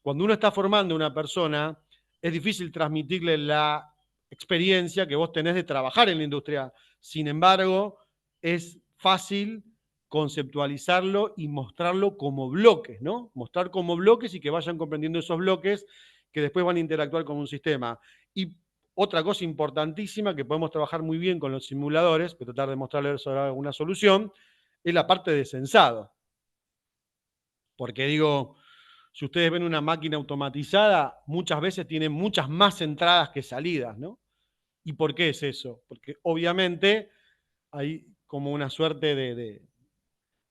Speaker 1: cuando uno está formando una persona, es difícil transmitirle la experiencia que vos tenés de trabajar en la industria. Sin embargo, es fácil conceptualizarlo y mostrarlo como bloques, ¿no? Mostrar como bloques y que vayan comprendiendo esos bloques que después van a interactuar con un sistema. Y otra cosa importantísima que podemos trabajar muy bien con los simuladores, pero tratar de mostrarles alguna solución, es la parte de sensado. Porque digo, si ustedes ven una máquina automatizada, muchas veces tiene muchas más entradas que salidas, ¿no? ¿Y por qué es eso? Porque obviamente hay como una suerte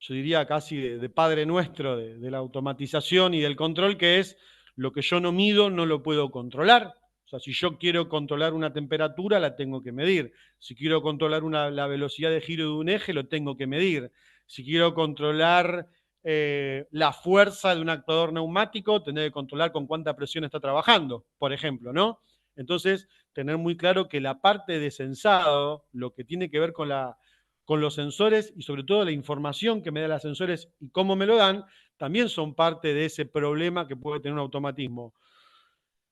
Speaker 1: yo diría casi de padre nuestro de la automatización y del control, que es lo que yo no mido, no lo puedo controlar. O sea, si yo quiero controlar una temperatura, la tengo que medir. Si quiero controlar la velocidad de giro de un eje, lo tengo que medir. Si quiero controlar la fuerza de un actuador neumático, tendré que controlar con cuánta presión está trabajando, por ejemplo, ¿no? Entonces, tener muy claro que la parte de sensado, lo que tiene que ver con los sensores y sobre todo la información que me dan los sensores y cómo me lo dan, también son parte de ese problema que puede tener un automatismo.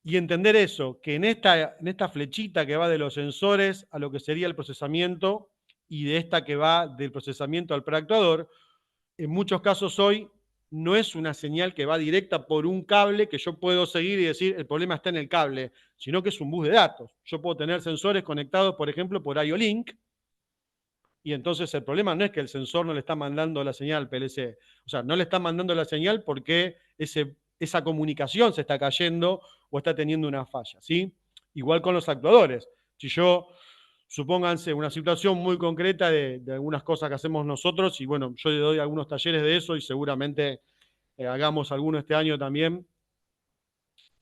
Speaker 1: Y entender eso, que en esta flechita que va de los sensores a lo que sería el procesamiento y de esta que va del procesamiento al preactuador, en muchos casos hoy no es una señal que va directa por un cable que yo puedo seguir y decir el problema está en el cable, sino que es un bus de datos. Yo puedo tener sensores conectados, por ejemplo, por IO-Link, y entonces el problema no es que el sensor no le está mandando la señal al PLC. O sea, no le está mandando la señal porque esa comunicación se está cayendo o está teniendo una falla, ¿sí? Igual con los actuadores. Si yo, supónganse una situación muy concreta de algunas cosas que hacemos nosotros, y bueno, yo le doy algunos talleres de eso y seguramente hagamos alguno este año también.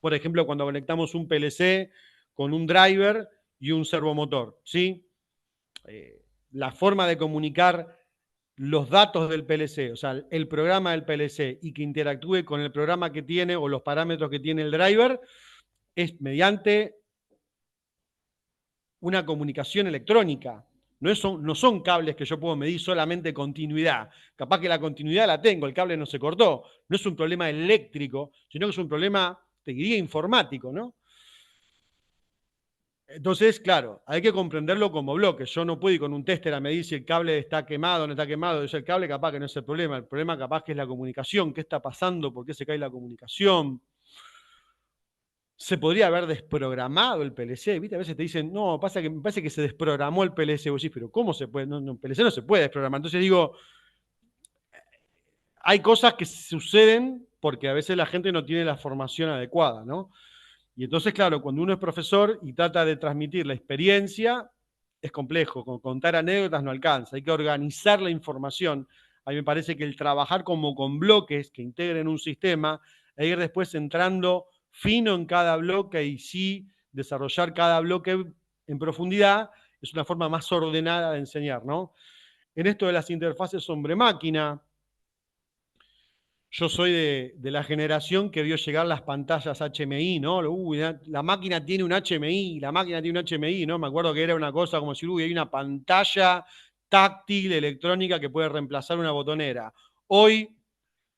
Speaker 1: Por ejemplo, cuando conectamos un PLC con un driver y un servomotor, ¿sí? La forma de comunicar los datos del PLC, o sea, el programa del PLC y que interactúe con el programa que tiene o los parámetros que tiene el driver, es mediante una comunicación electrónica. No son cables que yo puedo medir solamente continuidad. Capaz que la continuidad la tengo, el cable no se cortó. No es un problema eléctrico, sino que es un problema, te diría, informático, ¿no? Entonces, claro, hay que comprenderlo como bloques. Yo no puedo ir con un tester a medir si el cable está quemado o no está quemado. Es el cable, capaz que no es el problema. El problema capaz que es la comunicación. ¿Qué está pasando? ¿Por qué se cae la comunicación? Se podría haber desprogramado el PLC. ¿Viste? A veces te dicen, no, me parece que se desprogramó el PLC. Vos decís, pero ¿cómo se puede? No, el PLC no se puede desprogramar. Entonces digo, hay cosas que suceden porque a veces la gente no tiene la formación adecuada, ¿no? Y entonces, claro, cuando uno es profesor y trata de transmitir la experiencia, es complejo. Con contar anécdotas no alcanza. Hay que organizar la información. A mí me parece que el trabajar como con bloques que integren un sistema, e ir después entrando fino en cada bloque y sí desarrollar cada bloque en profundidad, es una forma más ordenada de enseñar, ¿no? En esto de las interfaces hombre-máquina, yo soy de la generación que vio llegar las pantallas HMI, ¿no? La máquina tiene un HMI, la máquina tiene un HMI, ¿no? Me acuerdo que era una cosa como si hay una pantalla táctil, electrónica, que puede reemplazar una botonera. Hoy,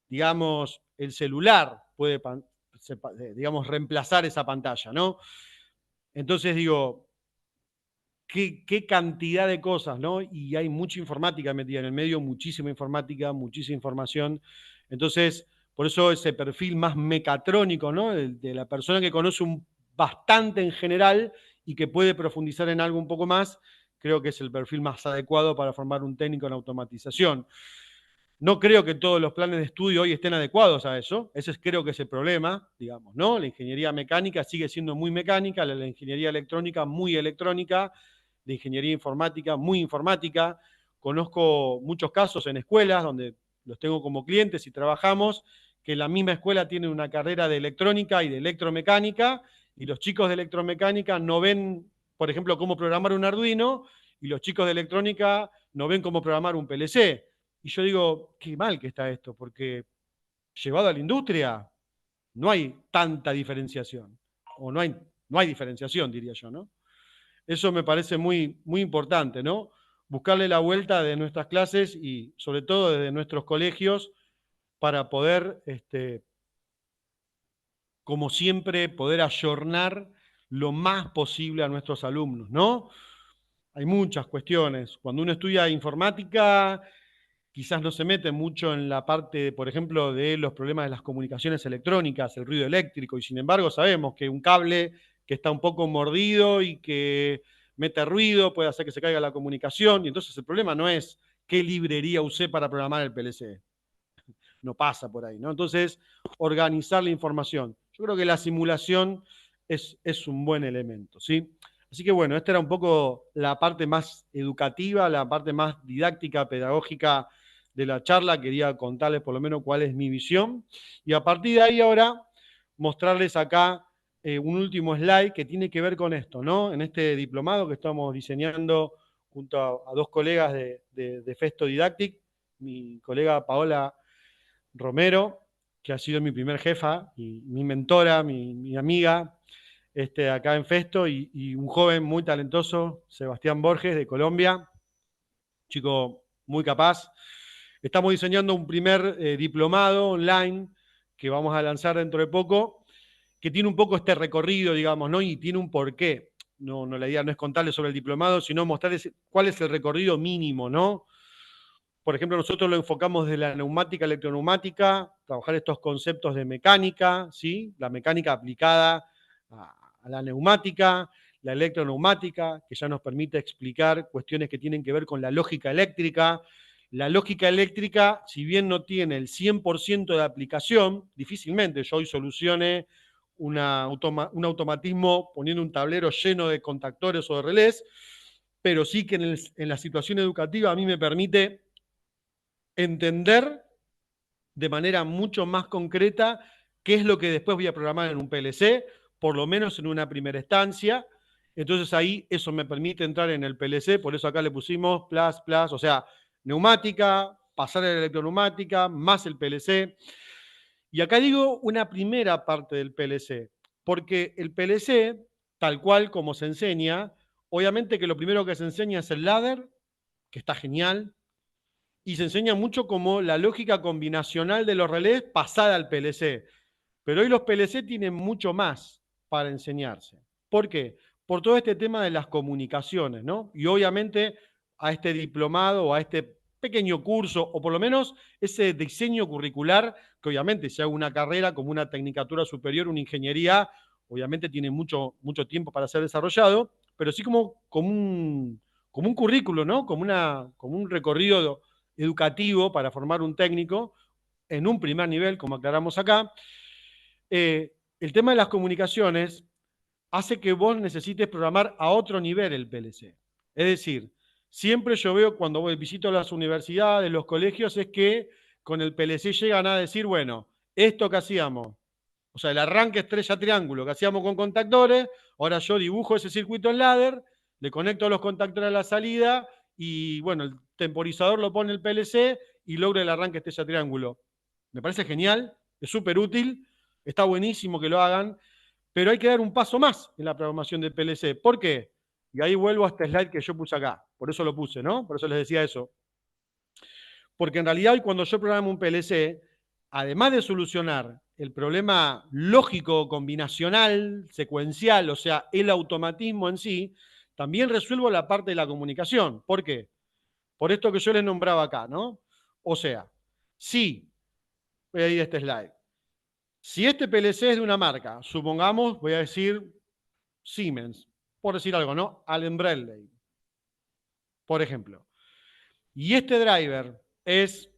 Speaker 1: digamos, el celular puede, digamos, reemplazar esa pantalla, ¿no? Entonces digo, qué cantidad de cosas, ¿no? Y hay mucha informática metida en el medio, muchísima informática, muchísima información. Entonces, por eso ese perfil más mecatrónico, ¿no? De la persona que conoce bastante en general y que puede profundizar en algo un poco más, creo que es el perfil más adecuado para formar un técnico en automatización. No creo que todos los planes de estudio hoy estén adecuados a eso. Ese creo que es el problema, digamos, ¿no? La ingeniería mecánica sigue siendo muy mecánica, la ingeniería electrónica muy electrónica, la ingeniería informática muy informática. Conozco muchos casos en escuelas donde los tengo como clientes y trabajamos, que la misma escuela tiene una carrera de electrónica y de electromecánica, y los chicos de electromecánica no ven, por ejemplo, cómo programar un Arduino, y los chicos de electrónica no ven cómo programar un PLC. Y yo digo, qué mal que está esto, porque llevado a la industria no hay tanta diferenciación, o no hay diferenciación, diría yo, ¿no? Eso me parece muy, muy importante, ¿no? Buscarle la vuelta de nuestras clases y sobre todo desde nuestros colegios para poder, como siempre, poder ayornar lo más posible a nuestros alumnos, ¿no? Hay muchas cuestiones. Cuando uno estudia informática, quizás no se mete mucho en la parte, por ejemplo, de los problemas de las comunicaciones electrónicas, el ruido eléctrico, y sin embargo sabemos que un cable que está un poco mordido y que mete ruido puede hacer que se caiga la comunicación, y entonces el problema no es qué librería usé para programar el PLC, no pasa por ahí, ¿no? Entonces, organizar la información. Yo creo que la simulación es un buen elemento, ¿sí? Así que bueno, esta era un poco la parte más educativa, la parte más didáctica, pedagógica de la charla. Quería contarles por lo menos cuál es mi visión. Y a partir de ahí ahora mostrarles acá un último slide que tiene que ver con esto, ¿no? En este diplomado que estamos diseñando junto a dos colegas de Festo Didactic, mi colega Paola Romero, que ha sido mi primer jefa y mi mentora, mi amiga, acá en Festo, y un joven muy talentoso, Sebastián Borges, de Colombia, chico muy capaz. Estamos diseñando un primer diplomado online que vamos a lanzar dentro de poco, que tiene un poco este recorrido, digamos, ¿no? Y tiene un porqué. No, la idea no es contarles sobre el diplomado, sino mostrarles cuál es el recorrido mínimo, ¿no? Por ejemplo, nosotros lo enfocamos desde la neumática, electroneumática, trabajar estos conceptos de mecánica, ¿sí? La mecánica aplicada a la neumática, la electroneumática, que ya nos permite explicar cuestiones que tienen que ver con la lógica eléctrica. La lógica eléctrica, si bien no tiene el 100% de aplicación, difícilmente yo hoy solucione un automatismo poniendo un tablero lleno de contactores o de relés, pero sí que en la situación educativa a mí me permite entender de manera mucho más concreta qué es lo que después voy a programar en un PLC, por lo menos en una primera instancia. Entonces ahí eso me permite entrar en el PLC, por eso acá le pusimos plus, o sea, neumática, pasar a la electroneumática, más el PLC. Y acá digo una primera parte del PLC, porque el PLC, tal cual como se enseña, obviamente que lo primero que se enseña es el ladder, que está genial, y se enseña mucho como la lógica combinacional de los relés pasada al PLC. Pero hoy los PLC tienen mucho más para enseñarse. ¿Por qué? Por todo este tema de las comunicaciones, ¿no? Y obviamente a este diplomado o a este pequeño curso, o por lo menos ese diseño curricular, que obviamente si hago una carrera como una tecnicatura superior, una ingeniería, obviamente tiene mucho, mucho tiempo para ser desarrollado, pero sí como un currículo, ¿no? Como un recorrido educativo para formar un técnico en un primer nivel, como aclaramos acá. El tema de las comunicaciones hace que vos necesites programar a otro nivel el PLC. Es decir, siempre yo veo cuando visito las universidades, los colegios, es que con el PLC llegan a decir, bueno, esto que hacíamos, o sea, el arranque estrella triángulo que hacíamos con contactores, ahora yo dibujo ese circuito en ladder, le conecto los contactores a la salida y, bueno, el temporizador lo pone el PLC y logra el arranque estrella triángulo. Me parece genial, es súper útil, está buenísimo que lo hagan, pero hay que dar un paso más en la programación del PLC. ¿Por qué? Y ahí vuelvo a este slide que yo puse acá, por eso lo puse, ¿no? Por eso les decía eso. Porque en realidad hoy cuando yo programo un PLC, además de solucionar el problema lógico, combinacional, secuencial, o sea, el automatismo en sí, también resuelvo la parte de la comunicación. ¿Por qué? Por esto que yo les nombraba acá, ¿no? O sea, si, voy a ir a este slide, si este PLC es de una marca, supongamos, voy a decir Siemens, por decir algo, ¿no? Allen Bradley, por ejemplo. Y este driver es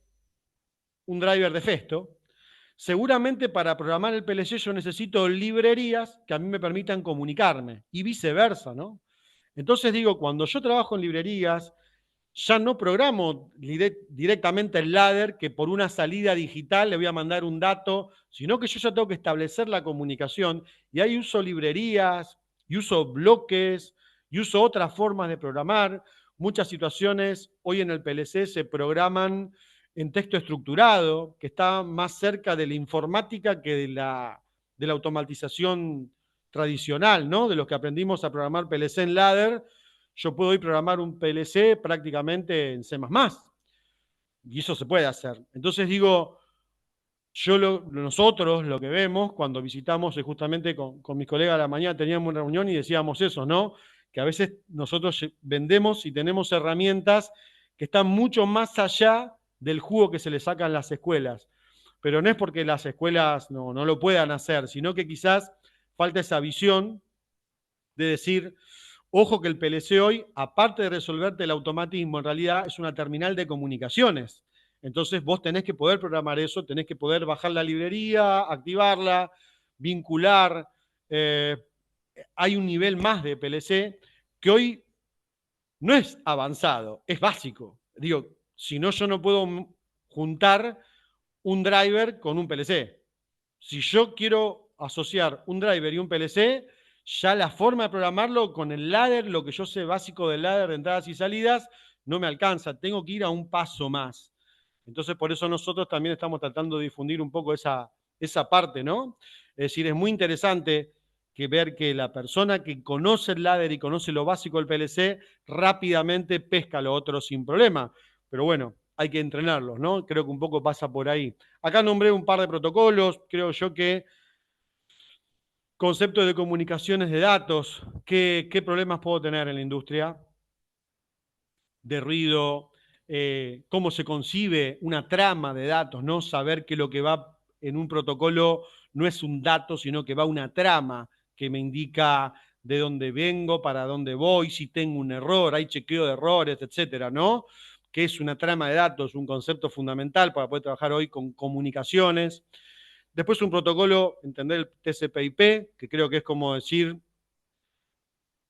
Speaker 1: un driver de Festo, seguramente para programar el PLC yo necesito librerías que a mí me permitan comunicarme y viceversa, ¿no? Entonces digo, cuando yo trabajo en librerías, ya no programo directamente el ladder que por una salida digital le voy a mandar un dato, sino que yo ya tengo que establecer la comunicación y ahí uso librerías, y uso bloques, y uso otras formas de programar. Muchas situaciones hoy en el PLC se programan en texto estructurado, que está más cerca de la informática que de la automatización tradicional, ¿no? De los que aprendimos a programar PLC en ladder, yo puedo ir programar un PLC prácticamente en C++. Y eso se puede hacer. Entonces digo, nosotros lo que vemos cuando visitamos, justamente con mis colegas a la mañana teníamos una reunión y decíamos eso, ¿no? Que a veces nosotros vendemos y tenemos herramientas que están mucho más allá del jugo que se le sacan las escuelas. Pero no es porque las escuelas no lo puedan hacer, sino que quizás falta esa visión de decir, ojo que el PLC hoy, aparte de resolverte el automatismo, en realidad es una terminal de comunicaciones. Entonces vos tenés que poder programar eso, tenés que poder bajar la librería, activarla, vincular. Hay un nivel más de PLC que hoy no es avanzado, es básico. Digo, si no, yo no puedo juntar un driver con un PLC. Si yo quiero asociar un driver y un PLC, ya la forma de programarlo con el ladder, lo que yo sé básico del ladder de entradas y salidas, no me alcanza. Tengo que ir a un paso más. Entonces, por eso nosotros también estamos tratando de difundir un poco esa parte, ¿no? Es decir, es muy interesante que ver que la persona que conoce el ladder y conoce lo básico del PLC, rápidamente pesca lo otro sin problema. Pero bueno, hay que entrenarlos, ¿no? Creo que un poco pasa por ahí. Acá nombré un par de protocolos, creo yo que concepto de comunicaciones de datos, ¿qué problemas puedo tener en la industria? De ruido, cómo se concibe una trama de datos, ¿no? Saber que lo que va en un protocolo no es un dato, sino que va una trama que me indica de dónde vengo, para dónde voy, si tengo un error, hay chequeo de errores, etcétera, ¿no? Que es una trama de datos, un concepto fundamental para poder trabajar hoy con comunicaciones. Después un protocolo, entender el TCP/IP, que creo que es como decir,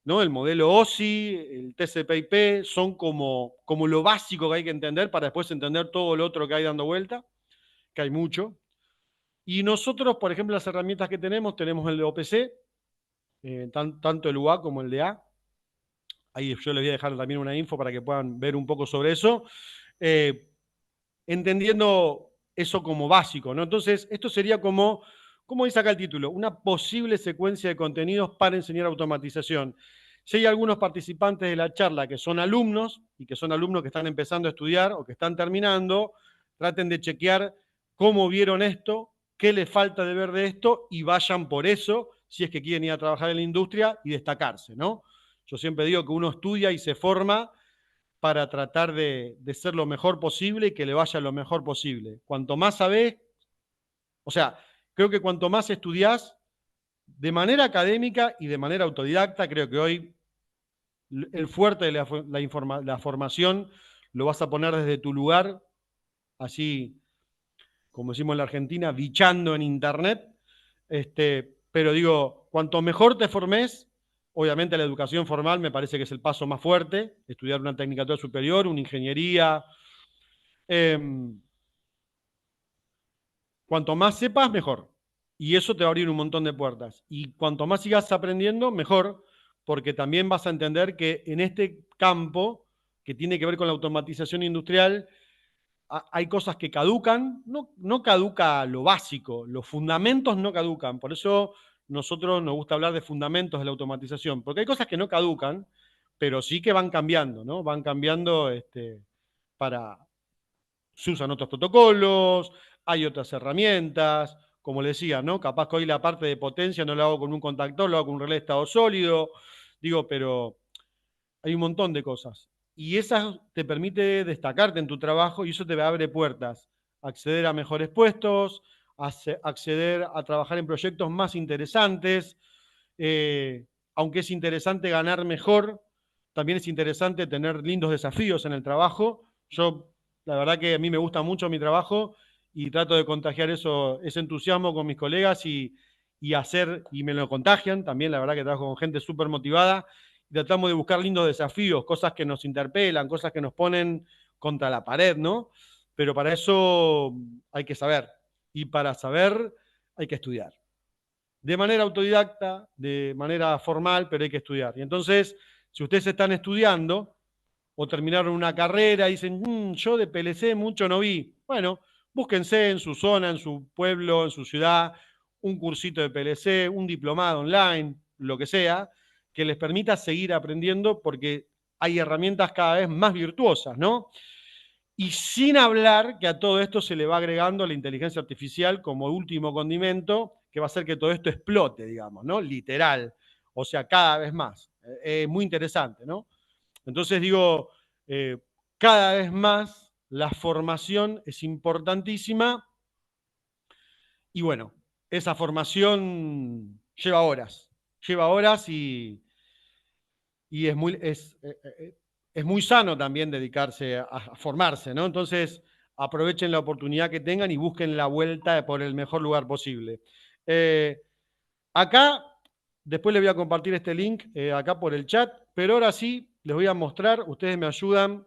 Speaker 1: ¿no? El modelo OSI, el TCP/IP, son como lo básico que hay que entender para después entender todo lo otro que hay dando vuelta, que hay mucho. Y nosotros, por ejemplo, las herramientas que tenemos el de OPC, tanto el UA como el DA. Ahí yo les voy a dejar también una info para que puedan ver un poco sobre eso. Entendiendo eso como básico, ¿no? Entonces, esto sería como dice acá el título, una posible secuencia de contenidos para enseñar automatización. Si hay algunos participantes de la charla que son alumnos y que son alumnos que están empezando a estudiar o que están terminando, traten de chequear cómo vieron esto, qué les falta de ver de esto y vayan por eso si es que quieren ir a trabajar en la industria y destacarse, ¿no? Yo siempre digo que uno estudia y se forma para tratar de ser lo mejor posible y que le vaya lo mejor posible. Cuanto más sabés, o sea, creo que cuanto más estudiás, de manera académica y de manera autodidacta, creo que hoy el fuerte de la formación lo vas a poner desde tu lugar, así como decimos en la Argentina, bichando en internet. Pero digo, cuanto mejor te formes, obviamente la educación formal me parece que es el paso más fuerte, estudiar una tecnicatura superior, una ingeniería. Cuanto más sepas, mejor. Y eso te va a abrir un montón de puertas. Y cuanto más sigas aprendiendo, mejor, porque también vas a entender que en este campo, que tiene que ver con la automatización industrial, hay cosas que caducan, no caduca lo básico, los fundamentos no caducan. Por eso nosotros nos gusta hablar de fundamentos de la automatización, porque hay cosas que no caducan, pero sí que van cambiando, ¿no? Van cambiando para... Se usan otros protocolos, Hay otras herramientas, como le decía, ¿no? Capaz que hoy la parte de potencia no lo hago con un contactor, lo hago con un relé de estado sólido, digo, pero hay un montón de cosas. Y esas te permite destacarte en tu trabajo y eso te abre puertas, acceder a mejores puestos, acceder a trabajar en proyectos más interesantes. Aunque es interesante ganar mejor, también es interesante tener lindos desafíos en el trabajo. Yo, la verdad que a mí me gusta mucho mi trabajo y trato de contagiar ese entusiasmo con mis colegas y me lo contagian también. La verdad que trabajo con gente súper motivada. Tratamos de buscar lindos desafíos, cosas que nos interpelan, cosas que nos ponen contra la pared, ¿no? Pero para eso hay que saber. Y para saber hay que estudiar de manera autodidacta, de manera formal, pero hay que estudiar. Y entonces, si ustedes están estudiando o terminaron una carrera y dicen, yo de PLC mucho no vi, bueno, búsquense en su zona, en su pueblo, en su ciudad, un cursito de PLC, un diplomado online, lo que sea, que les permita seguir aprendiendo porque hay herramientas cada vez más virtuosas, ¿no? Y sin hablar que a todo esto se le va agregando la inteligencia artificial como último condimento, que va a hacer que todo esto explote, digamos, ¿no? Literal. O sea, cada vez más. Muy interesante, ¿no? Entonces digo, eh, cada vez más la formación es importantísima y bueno, esa formación lleva horas y es muy sano también dedicarse a formarse, ¿no? Entonces, aprovechen la oportunidad que tengan y busquen la vuelta por el mejor lugar posible. Eh, acá, después les voy a compartir este link acá por el chat, pero ahora sí, les voy a mostrar, ustedes me ayudan,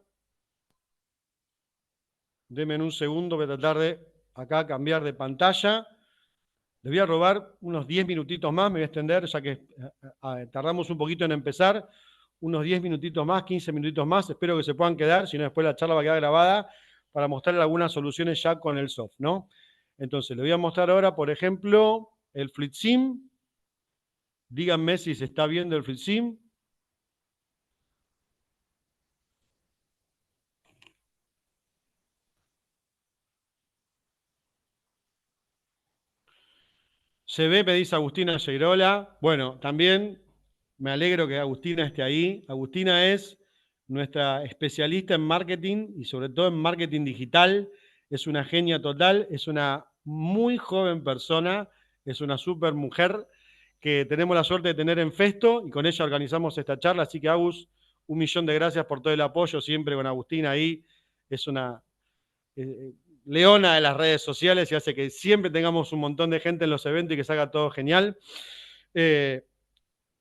Speaker 1: denme un segundo, voy a tratar de acá cambiar de pantalla. Les voy a robar unos 10 minutitos más, me voy a extender, ya que tardamos un poquito en empezar, unos 10 minutitos más, 15 minutitos más, espero que se puedan quedar, si no después la charla va a quedar grabada para mostrarles algunas soluciones ya con el soft, ¿no? Entonces, les voy a mostrar ahora, por ejemplo, el FleetSim. Díganme si se está viendo el FleetSim. Se ve, me dice Agustina Seirola. Bueno, también me alegro que Agustina esté ahí. Agustina es nuestra especialista en marketing y sobre todo en marketing digital. Es una genia total, es una muy joven persona, es una súper mujer que tenemos la suerte de tener en Festo y con ella organizamos esta charla. Así que Agus, 1.000.000 de gracias por todo el apoyo siempre con Agustina ahí. Es una eh, leona de las redes sociales y hace que siempre tengamos un montón de gente en los eventos y que se haga todo genial. Eh,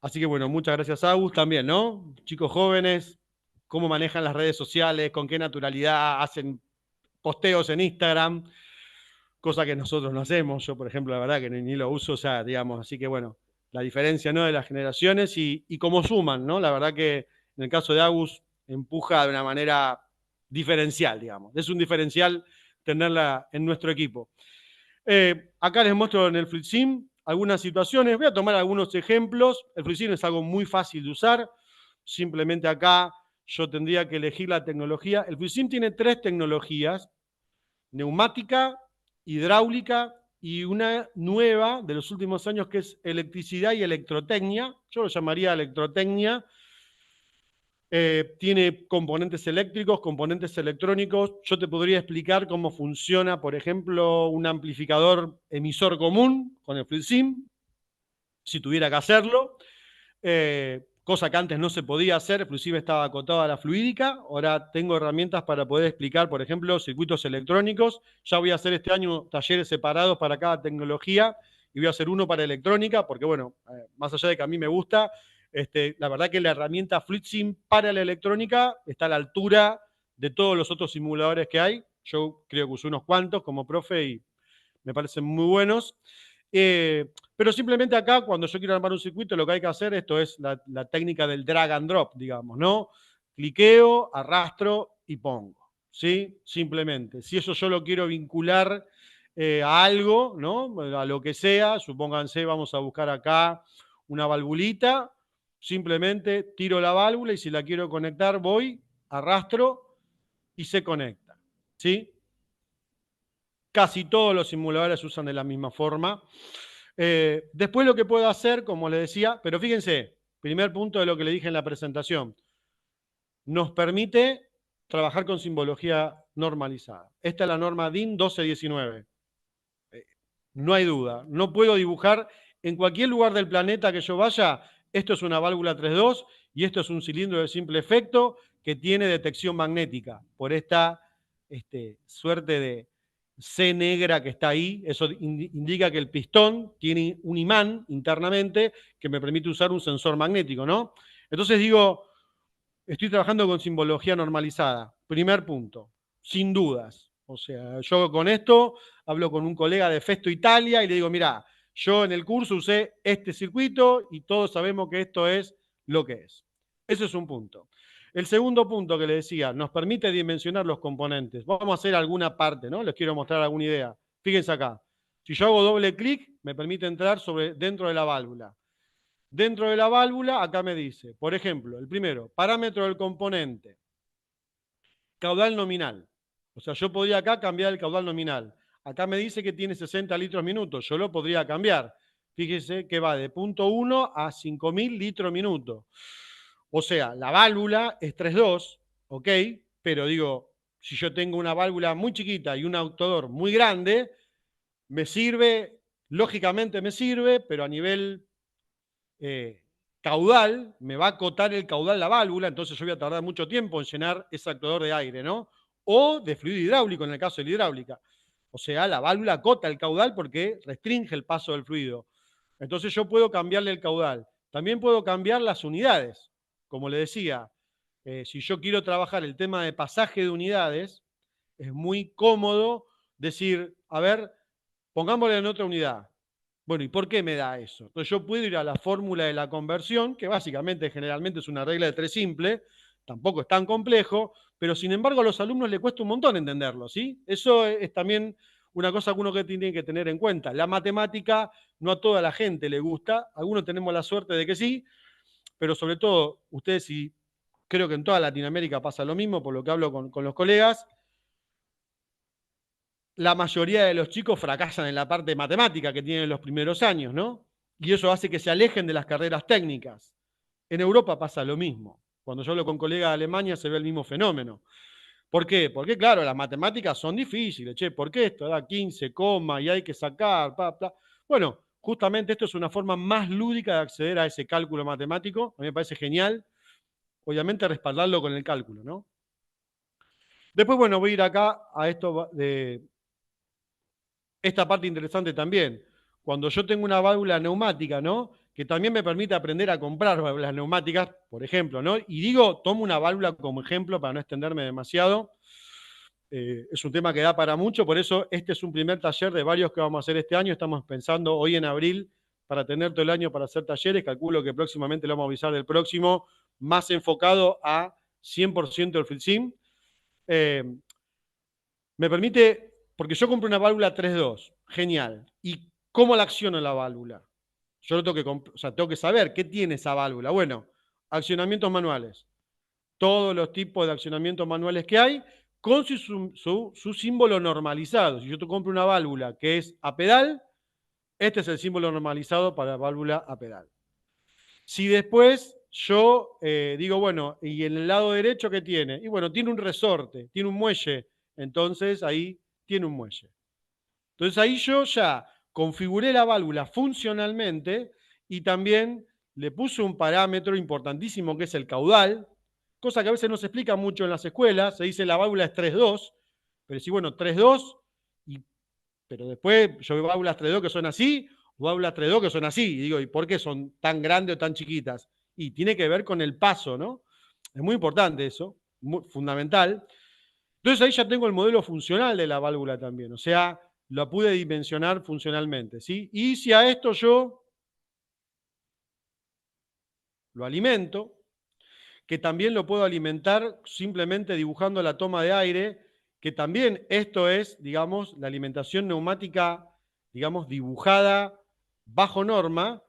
Speaker 1: Así que bueno, muchas gracias Agus también, ¿no? Chicos jóvenes, cómo manejan las redes sociales, con qué naturalidad hacen posteos en Instagram, cosa que nosotros no hacemos. Yo, por ejemplo, la verdad que ni lo uso, o sea, digamos, así que bueno, la diferencia, ¿no? De las generaciones y cómo suman, ¿no? La verdad que en el caso de Agus empuja de una manera diferencial, digamos. Es un diferencial tenerla en nuestro equipo. Acá les muestro en el FleetSim algunas situaciones. Voy a tomar algunos ejemplos. El FleetSim es algo muy fácil de usar. Simplemente acá yo tendría que elegir la tecnología. El FleetSim tiene 3 tecnologías: neumática, hidráulica y una nueva de los últimos años que es electricidad y electrotecnia. Yo lo llamaría electrotecnia. Tiene componentes eléctricos, componentes electrónicos. Yo te podría explicar cómo funciona, por ejemplo, un amplificador emisor común con el FreeSync, si tuviera que hacerlo. Cosa que antes no se podía hacer, inclusive estaba acotada a la fluídica. Ahora tengo herramientas para poder explicar, por ejemplo, circuitos electrónicos. Ya voy a hacer este año talleres separados para cada tecnología y voy a hacer uno para electrónica, porque bueno, más allá de que a mí me gusta, la verdad que la herramienta FluidSim para la electrónica está a la altura de todos los otros simuladores que hay. Yo creo que uso unos cuantos como profe y me parecen muy buenos. Pero simplemente acá, cuando yo quiero armar un circuito, lo que hay que hacer, esto es la técnica del drag and drop, digamos, ¿no? Cliqueo, arrastro y pongo, ¿sí? Simplemente. Si eso yo lo quiero vincular a algo, ¿no? A lo que sea, supónganse, vamos a buscar acá una valvulita, simplemente tiro la válvula y si la quiero conectar, voy, arrastro y se conecta, ¿sí? Casi todos los simuladores se usan de la misma forma. Después lo que puedo hacer, como les decía, pero fíjense, primer punto de lo que le dije en la presentación, nos permite trabajar con simbología normalizada. Esta es la norma DIN 1219. No hay duda, no puedo dibujar en cualquier lugar del planeta que yo vaya, esto es una válvula 3.2 y esto es un cilindro de simple efecto que tiene detección magnética por esta suerte de C negra que está ahí. Eso indica que el pistón tiene un imán internamente que me permite usar un sensor magnético, ¿no? Entonces digo, estoy trabajando con simbología normalizada. Primer punto, sin dudas. O sea, yo con esto hablo con un colega de Festo Italia y le digo, mira, yo en el curso usé este circuito y todos sabemos que esto es lo que es. Ese es un punto. El segundo punto que le decía, nos permite dimensionar los componentes. Vamos a hacer alguna parte, ¿no? Les quiero mostrar alguna idea. Fíjense acá. Si yo hago doble clic, me permite entrar dentro de la válvula. Dentro de la válvula, acá me dice, por ejemplo, el primero, parámetro del componente, caudal nominal. O sea, yo podría acá cambiar el caudal nominal. Acá me dice que tiene 60 litros minuto, yo lo podría cambiar. Fíjese que va de 0.1 a 5.000 litros minuto. O sea, la válvula es 3.2, ¿ok? Pero digo, si yo tengo una válvula muy chiquita y un autodor muy grande, me sirve, lógicamente me sirve, pero a nivel caudal, me va a acotar el caudal la válvula, entonces yo voy a tardar mucho tiempo en llenar ese actuador de aire, ¿no? O de fluido hidráulico en el caso de la hidráulica. O sea, la válvula acota el caudal porque restringe el paso del fluido. Entonces yo puedo cambiarle el caudal. También puedo cambiar las unidades. Como le decía, si yo quiero trabajar el tema de pasaje de unidades, es muy cómodo decir, a ver, pongámosle en otra unidad. Bueno, ¿y por qué me da eso? Entonces yo puedo ir a la fórmula de la conversión, que básicamente generalmente es una regla de tres simple, tampoco es tan complejo, pero sin embargo a los alumnos les cuesta un montón entenderlo, ¿sí? Eso es también una cosa que uno que tiene que tener en cuenta. La matemática no a toda la gente le gusta, algunos tenemos la suerte de que sí, pero sobre todo ustedes, y creo que en toda Latinoamérica pasa lo mismo, por lo que hablo con los colegas, la mayoría de los chicos fracasan en la parte matemática que tienen los primeros años, ¿no? Y eso hace que se alejen de las carreras técnicas. En Europa pasa lo mismo. Cuando yo hablo con colegas de Alemania se ve el mismo fenómeno. ¿Por qué? Porque, claro, las matemáticas son difíciles. Che, ¿por qué esto da 15, coma y hay que sacar? Bueno, justamente esto es una forma más lúdica de acceder a ese cálculo matemático. A mí me parece genial. Obviamente respaldarlo con el cálculo, ¿no? Después, bueno, voy a ir acá a esto de esta parte interesante también. Cuando yo tengo una válvula neumática, ¿no? Que también me permite aprender a comprar válvulas neumáticas, por ejemplo, ¿no? Y digo, tomo una válvula como ejemplo para no extenderme demasiado. Es un tema que da para mucho, por eso este es un primer taller de varios que vamos a hacer este año. Estamos pensando hoy en abril para tener todo el año para hacer talleres. Calculo que próximamente lo vamos a avisar del próximo, más enfocado a 100% del FILSIM. Me permite, porque yo compro una válvula 3.2, genial. ¿Y cómo la acciono la válvula? Yo lo tengo que saber qué tiene esa válvula. Bueno, accionamientos manuales. Todos los tipos de accionamientos manuales que hay, con su símbolo normalizado. Si yo te compro una válvula que es a pedal, este es el símbolo normalizado para la válvula a pedal. Si después yo digo, bueno, ¿y en el lado derecho qué tiene? Y bueno, tiene un resorte, tiene un muelle. Entonces ahí tiene un muelle. Entonces ahí yo ya configuré la válvula funcionalmente y también le puse un parámetro importantísimo que es el caudal, cosa que a veces no se explica mucho en las escuelas. Se dice la válvula es 3.2, pero sí, bueno, 3.2, pero después yo veo válvulas 3.2 que son así, o válvulas 3.2 que son así. Y digo, ¿y por qué son tan grandes o tan chiquitas? Y tiene que ver con el paso, ¿no? Es muy importante eso, muy fundamental. Entonces ahí ya tengo el modelo funcional de la válvula también, o sea, la pude dimensionar funcionalmente, ¿sí? Y si a esto yo lo alimento, que también lo puedo alimentar simplemente dibujando la toma de aire, que también esto es, digamos, la alimentación neumática, digamos, dibujada bajo norma.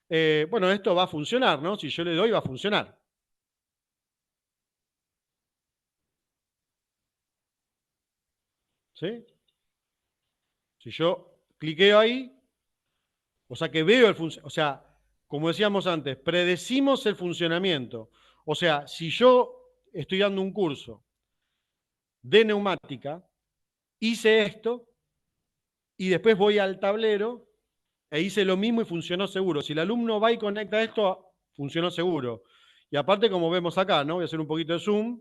Speaker 1: Bueno, esto va a funcionar, ¿no? Si yo le doy, va a funcionar. ¿Sí? Si yo cliqueo ahí, o sea que veo el funcionamiento, o sea, como decíamos antes, predecimos el funcionamiento. O sea, si yo estoy dando un curso de neumática, hice esto y después voy al tablero e hice lo mismo y funcionó seguro. Si el alumno va y conecta esto, funcionó seguro. Y aparte, como vemos acá, ¿no? Voy a hacer un poquito de zoom.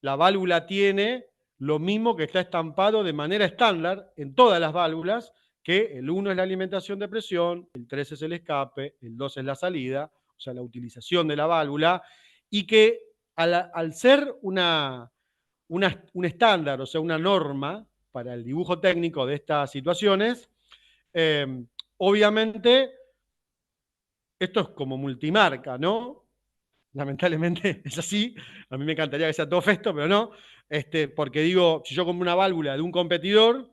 Speaker 1: La válvula tiene lo mismo que está estampado de manera estándar en todas las válvulas, que el 1 es la alimentación de presión, el 3 es el escape, el 2 es la salida, o sea, la utilización de la válvula, y que al ser un estándar, o sea, una norma para el dibujo técnico de estas situaciones, eh, obviamente esto es como multimarca, ¿no? Lamentablemente es así. A mí me encantaría que sea todo festo, pero no. Porque digo, si yo compro una válvula de un competidor,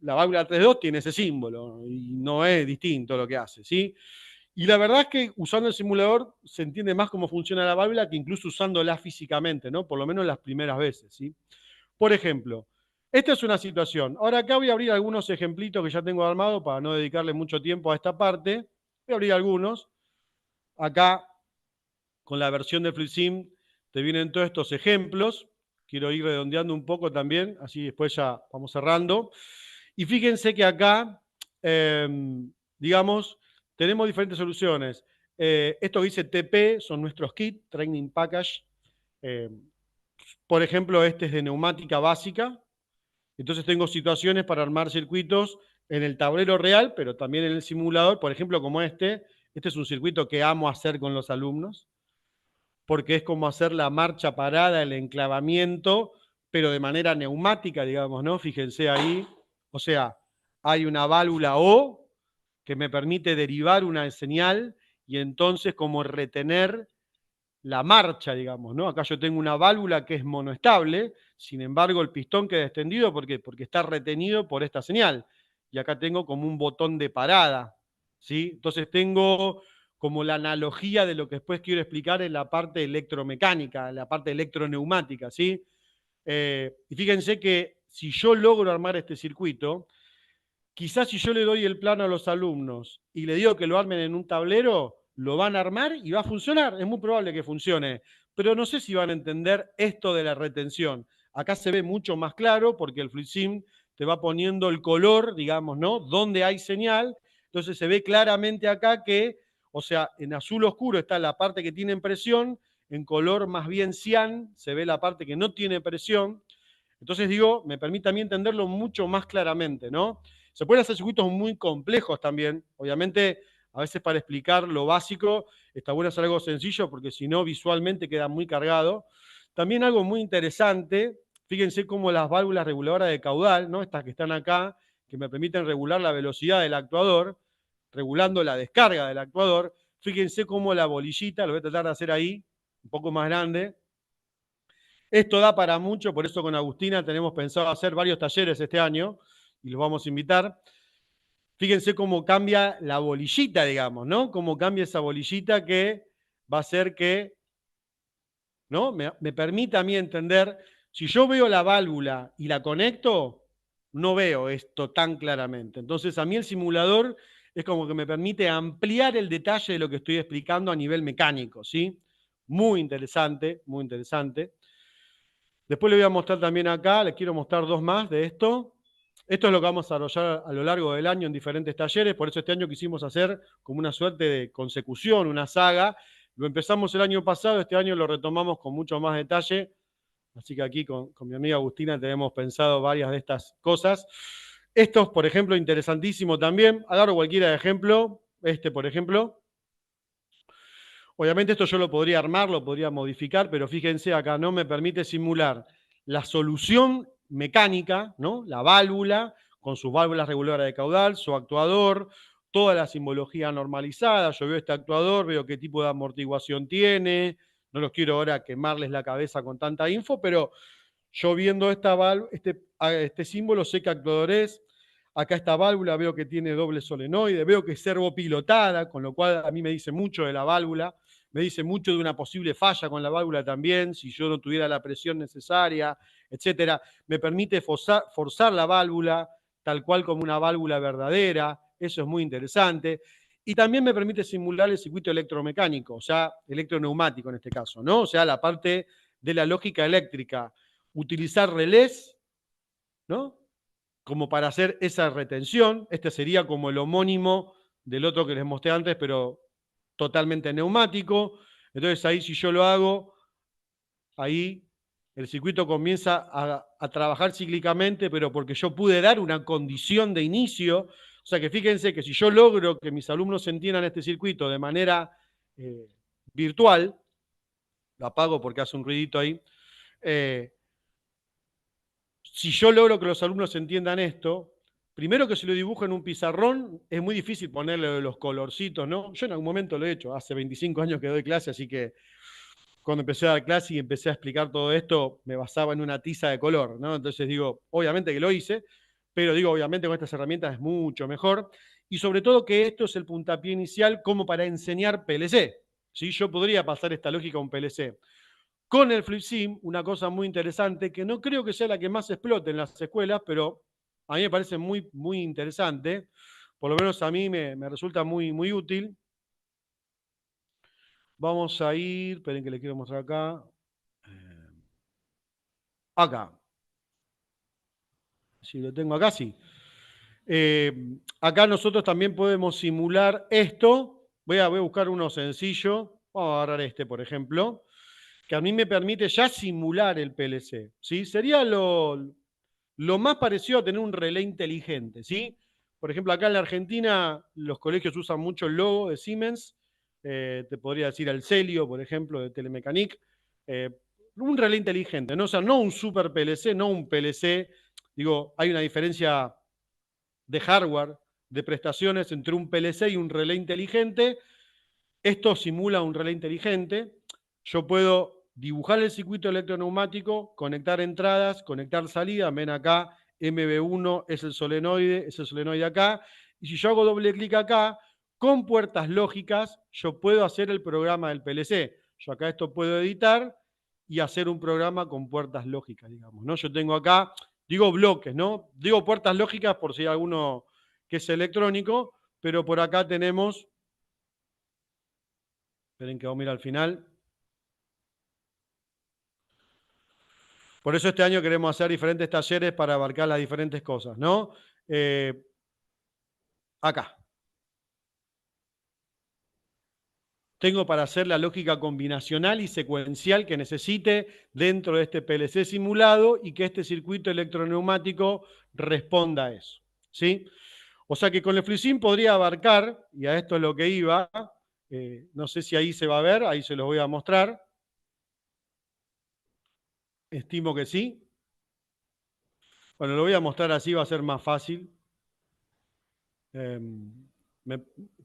Speaker 1: la válvula 3.2 tiene ese símbolo y no es distinto lo que hace, ¿sí? Y la verdad es que usando el simulador se entiende más cómo funciona la válvula que incluso usándola físicamente, ¿no? Por lo menos las primeras veces, ¿sí? Por ejemplo, esta es una situación. Ahora acá voy a abrir algunos ejemplitos que ya tengo armado para no dedicarle mucho tiempo a esta parte. Voy a abrir algunos. Acá, con la versión de FluidSim, te vienen todos estos ejemplos. Quiero ir redondeando un poco también, así después ya vamos cerrando. Y fíjense que acá, digamos, tenemos diferentes soluciones. Esto que dice TP son nuestros kits, Training Package. Por ejemplo, este es de neumática básica. Entonces tengo situaciones para armar circuitos en el tablero real, pero también en el simulador, por ejemplo, como este. Este es un circuito que amo hacer con los alumnos, porque es como hacer la marcha parada, el enclavamiento, pero de manera neumática, digamos, ¿no? Fíjense ahí, o sea, hay una válvula O que me permite derivar una señal y entonces como retener la marcha, digamos, ¿no? Acá yo tengo una válvula que es monoestable, sin embargo el pistón queda extendido, ¿por qué? Porque está retenido por esta señal. Y acá tengo como un botón de parada, ¿sí? Entonces tengo como la analogía de lo que después quiero explicar en la parte electromecánica, en la parte electroneumática, ¿sí? Y fíjense que si yo logro armar este circuito, quizás si yo le doy el plano a los alumnos y le digo que lo armen en un tablero, lo van a armar y va a funcionar. Es muy probable que funcione. Pero no sé si van a entender esto de la retención. Acá se ve mucho más claro porque el FluidSim te va poniendo el color, digamos, ¿no? Donde hay señal. Entonces se ve claramente acá que, o sea, en azul oscuro está la parte que tiene presión, en color más bien cian se ve la parte que no tiene presión. Entonces digo, me permite a mí entenderlo mucho más claramente, ¿no? Se pueden hacer circuitos muy complejos también. Obviamente, a veces para explicar lo básico, está bueno hacer algo sencillo porque si no, visualmente queda muy cargado. También algo muy interesante, fíjense cómo las válvulas reguladoras de caudal, ¿no? Estas que están acá, que me permiten regular la velocidad del actuador, regulando la descarga del actuador. Fíjense cómo la bolillita, lo voy a tratar de hacer ahí, un poco más grande. Esto da para mucho, por eso con Agustina tenemos pensado hacer varios talleres este año y los vamos a invitar. Fíjense cómo cambia la bolillita, digamos, ¿no? Cómo cambia esa bolillita que va a hacer que, ¿no? Me permita a mí entender, si yo veo la válvula y la conecto, no veo esto tan claramente. Entonces, a mí el simulador es como que me permite ampliar el detalle de lo que estoy explicando a nivel mecánico, ¿sí? Muy interesante, muy interesante. Después le voy a mostrar también acá, les quiero mostrar dos más de esto. Esto es lo que vamos a desarrollar a lo largo del año en diferentes talleres, por eso este año quisimos hacer como una suerte de consecución, una saga. Lo empezamos el año pasado, este año lo retomamos con mucho más detalle, así que aquí con mi amiga Agustina tenemos pensado varias de estas cosas. Estos, por ejemplo, interesantísimo también. Agarro cualquiera de ejemplo, este, por ejemplo. Obviamente esto yo lo podría armar, lo podría modificar, pero fíjense acá, no me permite simular la solución mecánica, ¿no? La válvula, con sus válvulas reguladoras de caudal, su actuador, toda la simbología normalizada. Yo veo este actuador, veo qué tipo de amortiguación tiene. No los quiero ahora quemarles la cabeza con tanta info, pero yo viendo este símbolo sé qué actuador es. Acá esta válvula veo que tiene doble solenoide, veo que es servopilotada, con lo cual a mí me dice mucho de la válvula. Me dice mucho de una posible falla con la válvula también, si yo no tuviera la presión necesaria, etcétera. Me permite forzar la válvula, tal cual como una válvula verdadera, eso es muy interesante. Y también me permite simular el circuito electromecánico, o sea, electroneumático en este caso, ¿no? O sea, la parte de la lógica eléctrica. Utilizar relés, ¿no? Como para hacer esa retención. Este sería como el homónimo del otro que les mostré antes, pero totalmente neumático. Entonces ahí si yo lo hago, ahí el circuito comienza a trabajar cíclicamente, pero porque yo pude dar una condición de inicio. O sea que fíjense que si yo logro que mis alumnos entiendan este circuito de manera virtual, lo apago porque hace un ruidito ahí, si yo logro que los alumnos entiendan esto, primero que si lo dibujo en un pizarrón, es muy difícil ponerle los colorcitos, ¿no? Yo en algún momento lo he hecho, hace 25 años que doy clase, así que cuando empecé a dar clase y empecé a explicar todo esto, me basaba en una tiza de color, ¿no? Entonces digo, obviamente que lo hice, pero digo, obviamente con estas herramientas es mucho mejor, y sobre todo que esto es el puntapié inicial como para enseñar PLC, ¿sí? Yo podría pasar esta lógica a un PLC. Con el FlipSim, una cosa muy interesante, que no creo que sea la que más explote en las escuelas, pero a mí me parece muy, muy interesante, por lo menos a mí me resulta muy, muy útil. Vamos a ir, esperen que les quiero mostrar acá. Acá. Si lo tengo acá, sí. Acá nosotros también podemos simular esto. Voy a buscar uno sencillo. Vamos a agarrar este, por ejemplo, que a mí me permite ya simular el PLC. ¿Sí? Sería lo más parecido a tener un relé inteligente. ¿Sí? Por ejemplo, acá en la Argentina los colegios usan mucho el logo de Siemens. Te podría decir el Celio, por ejemplo, de Telemecanique. Un relé inteligente, ¿no? O sea, no un super PLC, no un PLC. Digo, hay una diferencia de hardware, de prestaciones entre un PLC y un relé inteligente. Esto simula un relé inteligente. Yo puedo dibujar el circuito electroneumático, conectar entradas, conectar salidas. Ven acá, MB1 es el solenoide acá. Y si yo hago doble clic acá, con puertas lógicas, yo puedo hacer el programa del PLC. Yo acá esto puedo editar y hacer un programa con puertas lógicas, digamos, ¿no? Yo tengo acá, digo bloques, ¿no? Digo puertas lógicas por si hay alguno que es electrónico, pero por acá tenemos, esperen que vamos a mirar al final. Por eso este año queremos hacer diferentes talleres para abarcar las diferentes cosas, ¿no? Acá. Tengo para hacer la lógica combinacional y secuencial que necesite dentro de este PLC simulado y que este circuito electroneumático responda a eso, ¿sí? O sea que con el FluSim podría abarcar, y a esto es lo que iba, no sé si ahí se va a ver, ahí se los voy a mostrar. Estimo que sí. Bueno, lo voy a mostrar así, va a ser más fácil.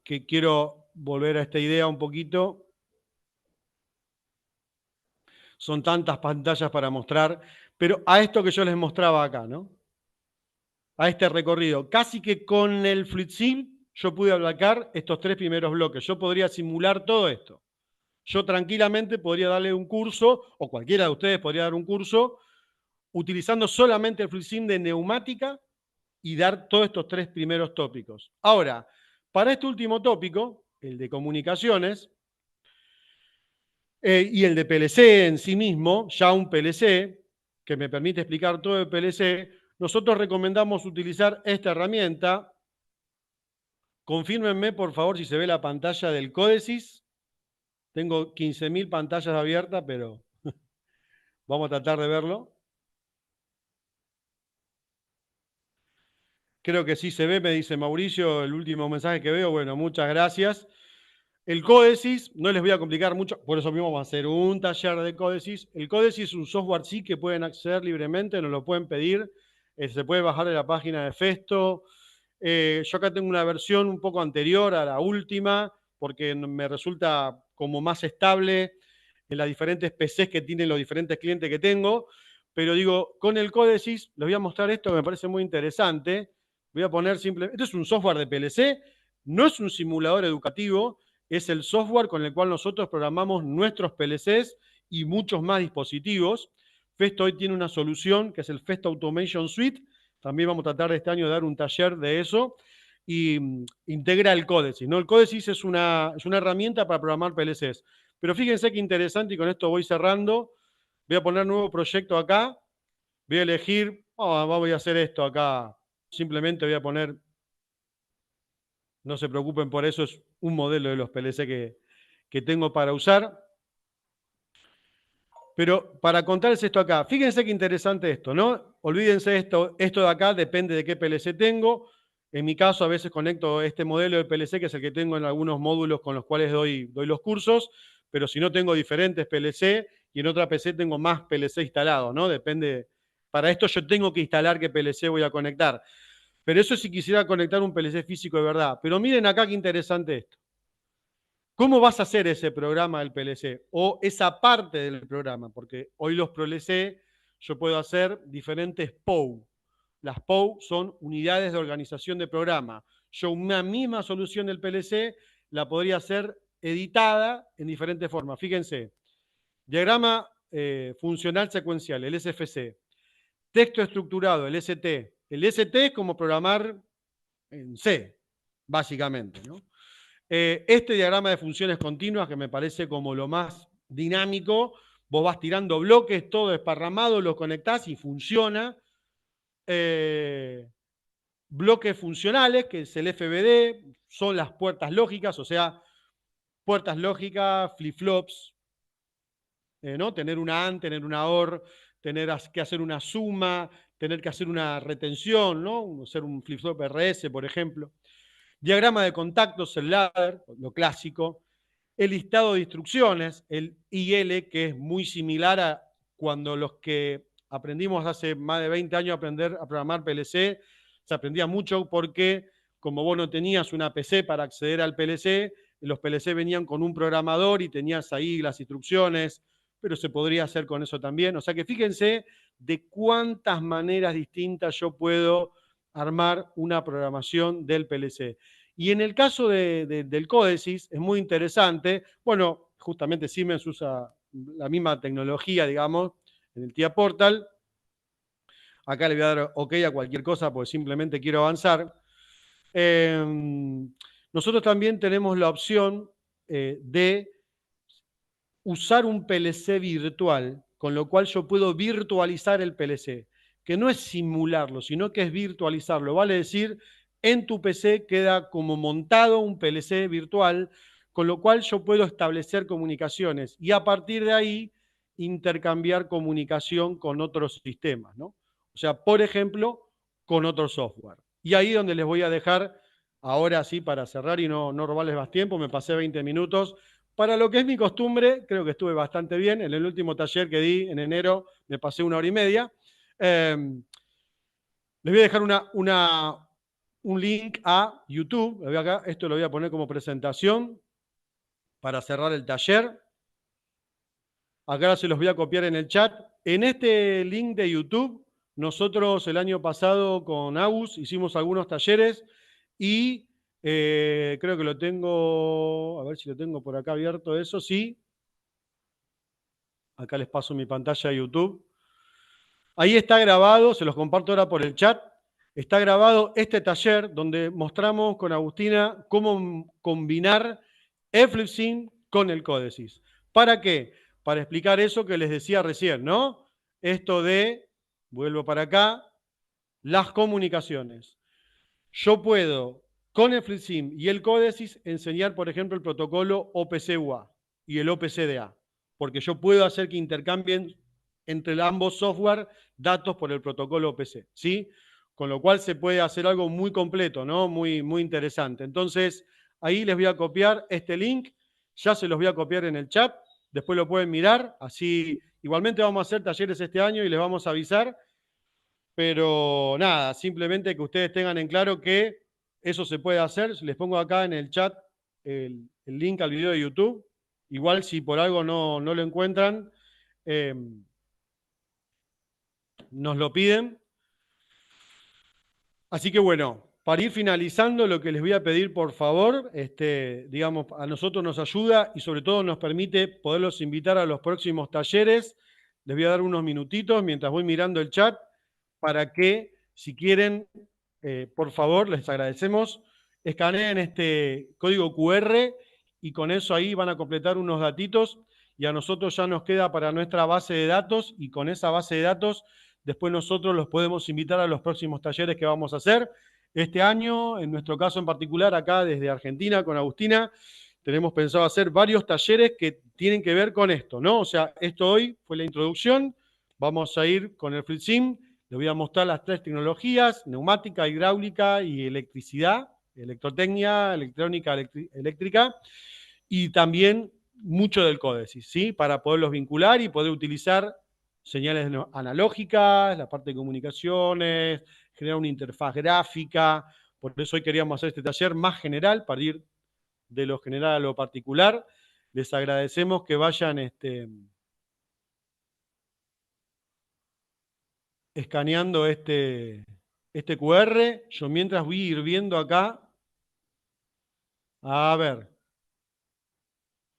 Speaker 1: Que quiero volver a esta idea un poquito. Son tantas pantallas para mostrar, pero a esto que yo les mostraba acá, ¿no? A este recorrido. Casi que con el FluidSim yo pude abarcar estos tres primeros bloques. Yo podría simular todo esto. Yo tranquilamente podría darle un curso, o cualquiera de ustedes podría dar un curso, utilizando solamente el FluidSim de neumática y dar todos estos tres primeros tópicos. Ahora, para este último tópico, el de comunicaciones, y el de PLC en sí mismo, ya un PLC, que me permite explicar todo el PLC, nosotros recomendamos utilizar esta herramienta. Confírmenme, por favor, si se ve la pantalla del Códesis. Tengo 15.000 pantallas abiertas, pero vamos a tratar de verlo. Creo que sí se ve, me dice Mauricio, el último mensaje que veo. Bueno, muchas gracias. El Códesis, no les voy a complicar mucho, por eso mismo vamos a hacer un taller de Códesis. El Códesis es un software sí que pueden acceder libremente, nos lo pueden pedir, se puede bajar de la página de Festo. Yo acá tengo una versión un poco anterior a la última, porque me resulta como más estable en las diferentes PCs que tienen los diferentes clientes que tengo. Pero digo, con el Códesis, les voy a mostrar esto que me parece muy interesante. Voy a poner simplemente, esto es un software de PLC, no es un simulador educativo, es el software con el cual nosotros programamos nuestros PLCs y muchos más dispositivos. Festo hoy tiene una solución que es el Festo Automation Suite, También vamos a tratar este año de dar un taller de eso. Y integra el Códice, ¿no? El Códice es una herramienta para programar PLCs. Pero fíjense qué interesante, y con esto voy cerrando. Voy a poner nuevo proyecto acá. Voy a elegir, voy a hacer esto acá. Simplemente voy a poner, no se preocupen por eso, es un modelo de los PLC que tengo para usar. Pero para contarles esto acá, fíjense qué interesante esto, ¿no? Olvídense esto de acá depende de qué PLC tengo. En mi caso, a veces conecto este modelo de PLC, que es el que tengo en algunos módulos con los cuales doy los cursos, pero si no tengo diferentes PLC y en otra PC tengo más PLC instalados, ¿no? Depende. Para esto yo tengo que instalar qué PLC voy a conectar. Pero eso si quisiera conectar un PLC físico de verdad. Pero miren acá qué interesante esto. ¿Cómo vas a hacer ese programa del PLC? O esa parte del programa, porque hoy los PLC yo puedo hacer diferentes POU. Las POU son unidades de organización de programa. Yo una misma solución del PLC la podría hacer editada en diferentes formas. Fíjense, diagrama funcional secuencial, el SFC. Texto estructurado, el ST. El ST es como programar en C, básicamente, ¿no? Este diagrama de funciones continuas, que me parece como lo más dinámico, vos vas tirando bloques, todo desparramado, lo conectás y funciona. Bloques funcionales, que es el FBD, son las puertas lógicas, o sea, puertas lógicas, flip-flops, ¿no? Tener una AND, tener una OR, tener que hacer una suma, tener que hacer una retención, ¿no? Hacer un flip-flop RS, por ejemplo. Diagrama de contactos, el ladder, lo clásico. El listado de instrucciones, el IL, que es muy similar a cuando los que aprendimos hace más de 20 años a aprender a programar PLC, se aprendía mucho porque como vos no tenías una PC para acceder al PLC, los PLC venían con un programador y tenías ahí las instrucciones, pero se podría hacer con eso también. O sea que fíjense de cuántas maneras distintas yo puedo armar una programación del PLC. Y en el caso del Códice es muy interesante. Bueno, justamente Siemens usa la misma tecnología, digamos, en el TIA Portal. Acá le voy a dar OK a cualquier cosa porque simplemente quiero avanzar. Nosotros también tenemos la opción de usar un PLC virtual, con lo cual yo puedo virtualizar el PLC, que no es simularlo, sino que es virtualizarlo. Vale decir, en tu PC queda como montado un PLC virtual, con lo cual yo puedo establecer comunicaciones y a partir de ahí intercambiar comunicación con otros sistemas, ¿no? O sea, por ejemplo, con otro software. Y ahí donde les voy a dejar, ahora sí, para cerrar y no robarles más tiempo, me pasé 20 minutos. Para lo que es mi costumbre, creo que estuve bastante bien. En el último taller que di en enero me pasé 1 hora y media. Les voy a dejar un link a YouTube. Esto lo voy a poner como presentación para cerrar el taller. Acá se los voy a copiar en el chat. En este link de YouTube, nosotros el año pasado con Agus hicimos algunos talleres y creo que lo tengo, a ver si lo tengo por acá abierto eso, sí. Acá les paso mi pantalla de YouTube. Ahí está grabado, se los comparto ahora por el chat. Está grabado este taller donde mostramos con Agustina cómo combinar FlipSync con el Códice. ¿Para qué? Para explicar eso que les decía recién, ¿no? Esto de, vuelvo para acá, las comunicaciones. Yo puedo, con el FlipSync y el Códice, enseñar, por ejemplo, el protocolo OPC-UA y el OPC-DA, porque yo puedo hacer que intercambien entre ambos software datos por el protocolo OPC, ¿sí? Con lo cual se puede hacer algo muy completo, ¿no? Muy, muy interesante. Entonces, ahí les voy a copiar este link, ya se los voy a copiar en el chat, después lo pueden mirar, así igualmente vamos a hacer talleres este año y les vamos a avisar, pero nada, simplemente que ustedes tengan en claro que eso se puede hacer. Les pongo acá en el chat el link al video de YouTube. Igual si por algo no lo encuentran, nos lo piden. Así que bueno, para ir finalizando, lo que les voy a pedir, por favor, digamos, a nosotros nos ayuda y sobre todo nos permite poderlos invitar a los próximos talleres. Les voy a dar unos minutitos mientras voy mirando el chat para que Si quieren, por favor, les agradecemos, escaneen este código QR y con eso ahí van a completar unos datitos y a nosotros ya nos queda para nuestra base de datos y con esa base de datos después nosotros los podemos invitar a los próximos talleres que vamos a hacer. Este año, en nuestro caso en particular, acá desde Argentina con Agustina, tenemos pensado hacer varios talleres que tienen que ver con esto, ¿no? O sea, esto hoy fue la introducción, vamos a ir con el FreeSim, les voy a mostrar las tres tecnologías, neumática, hidráulica y electricidad, electrotecnia, electrónica, eléctrica, y también mucho del códice, ¿sí? Para poderlos vincular y poder utilizar señales analógicas, la parte de comunicaciones, generar una interfaz gráfica. Por eso hoy queríamos hacer este taller más general para ir de lo general a lo particular. Les agradecemos que vayan escaneando este QR. Yo mientras voy a ir viendo acá. A ver.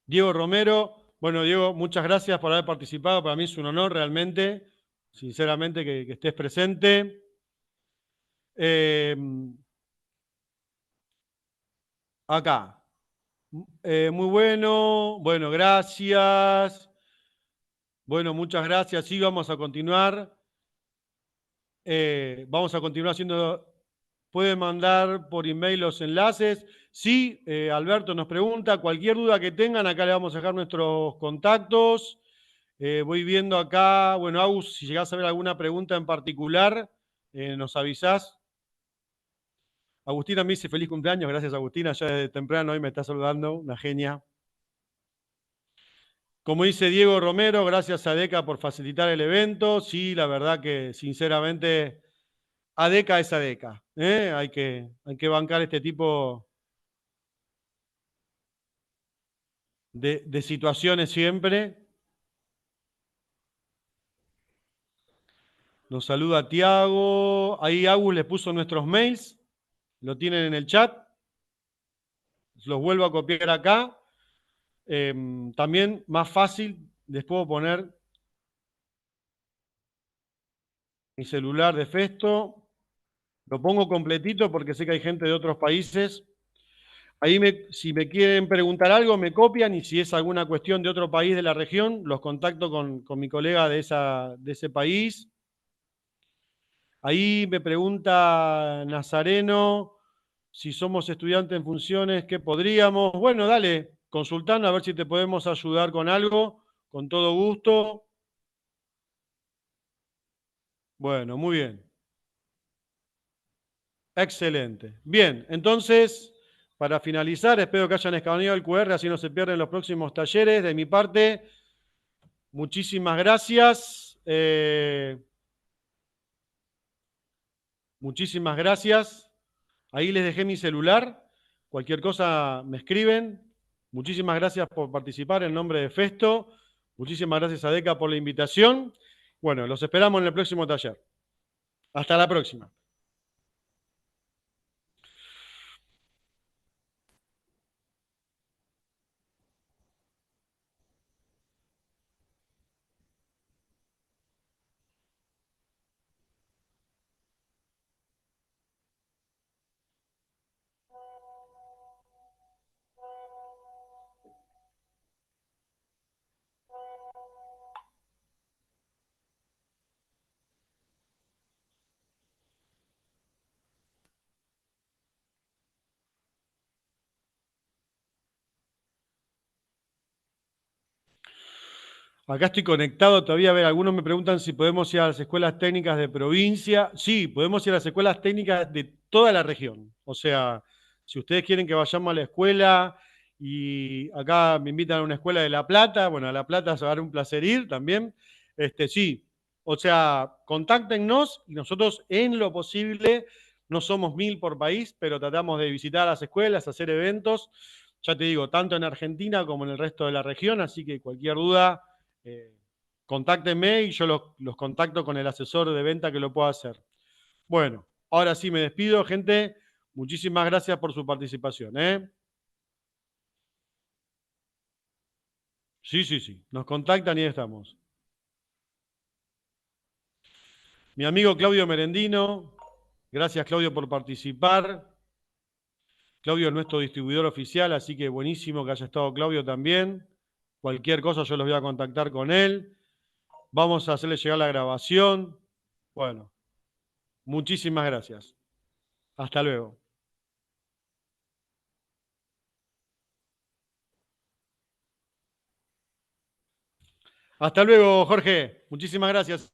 Speaker 1: Diego Romero. Bueno, Diego, muchas gracias por haber participado. Para mí es un honor realmente, sinceramente, que estés presente. Acá. Muy bueno. Bueno, gracias. Bueno, muchas gracias. Sí, vamos a continuar. Vamos a continuar haciendo. Pueden mandar por email los enlaces. Sí, Alberto nos pregunta, cualquier duda que tengan, acá le vamos a dejar nuestros contactos. Voy viendo acá, bueno, Agus, si llegás a ver alguna pregunta en particular, nos avisás. Agustina me dice feliz cumpleaños, gracias Agustina, ya desde temprano hoy me está saludando, una genia. Como dice Diego Romero, gracias a DECA por facilitar el evento. Sí, la verdad que sinceramente ADECA es ADECA. Hay que bancar este tipo de situaciones siempre. Nos saluda Tiago. Ahí Agus les puso nuestros mails. Lo tienen en el chat. Los vuelvo a copiar acá. También más fácil, les puedo poner mi celular de Festo. Lo pongo completito porque sé que hay gente de otros países. Ahí si me quieren preguntar algo, me copian y si es alguna cuestión de otro país de la región, los contacto con mi colega de ese país. Ahí me pregunta Nazareno si somos estudiantes en funciones, ¿qué podríamos? Bueno, dale, consultando a ver si te podemos ayudar con algo, con todo gusto. Bueno, muy bien. Excelente. Bien, entonces, para finalizar, espero que hayan escaneado el QR, así no se pierden los próximos talleres. De mi parte, muchísimas gracias. Muchísimas gracias. Ahí les dejé mi celular. Cualquier cosa me escriben. Muchísimas gracias por participar en nombre de Festo. Muchísimas gracias a DECA por la invitación. Bueno, los esperamos en el próximo taller. Hasta la próxima. Acá estoy conectado todavía. A ver, algunos me preguntan si podemos ir a las escuelas técnicas de provincia. Sí, podemos ir a las escuelas técnicas de toda la región. O sea, si ustedes quieren que vayamos a la escuela y acá me invitan a una escuela de La Plata, bueno, a La Plata se va a dar un placer ir también. Sí, o sea, contáctenos y nosotros en lo posible, no somos 1000 por país, pero tratamos de visitar las escuelas, hacer eventos, ya te digo, tanto en Argentina como en el resto de la región, así que cualquier duda contáctenme y yo los contacto con el asesor de venta que lo pueda hacer. Bueno, ahora sí me despido, gente. Muchísimas gracias por su participación. Sí, sí, sí. Nos contactan y ahí estamos. Mi amigo Claudio Merendino. Gracias, Claudio, por participar. Claudio es nuestro distribuidor oficial, así que buenísimo que haya estado Claudio también. Cualquier cosa yo los voy a contactar con él. Vamos a hacerle llegar la grabación. Bueno, muchísimas gracias. Hasta luego. Hasta luego, Jorge. Muchísimas gracias.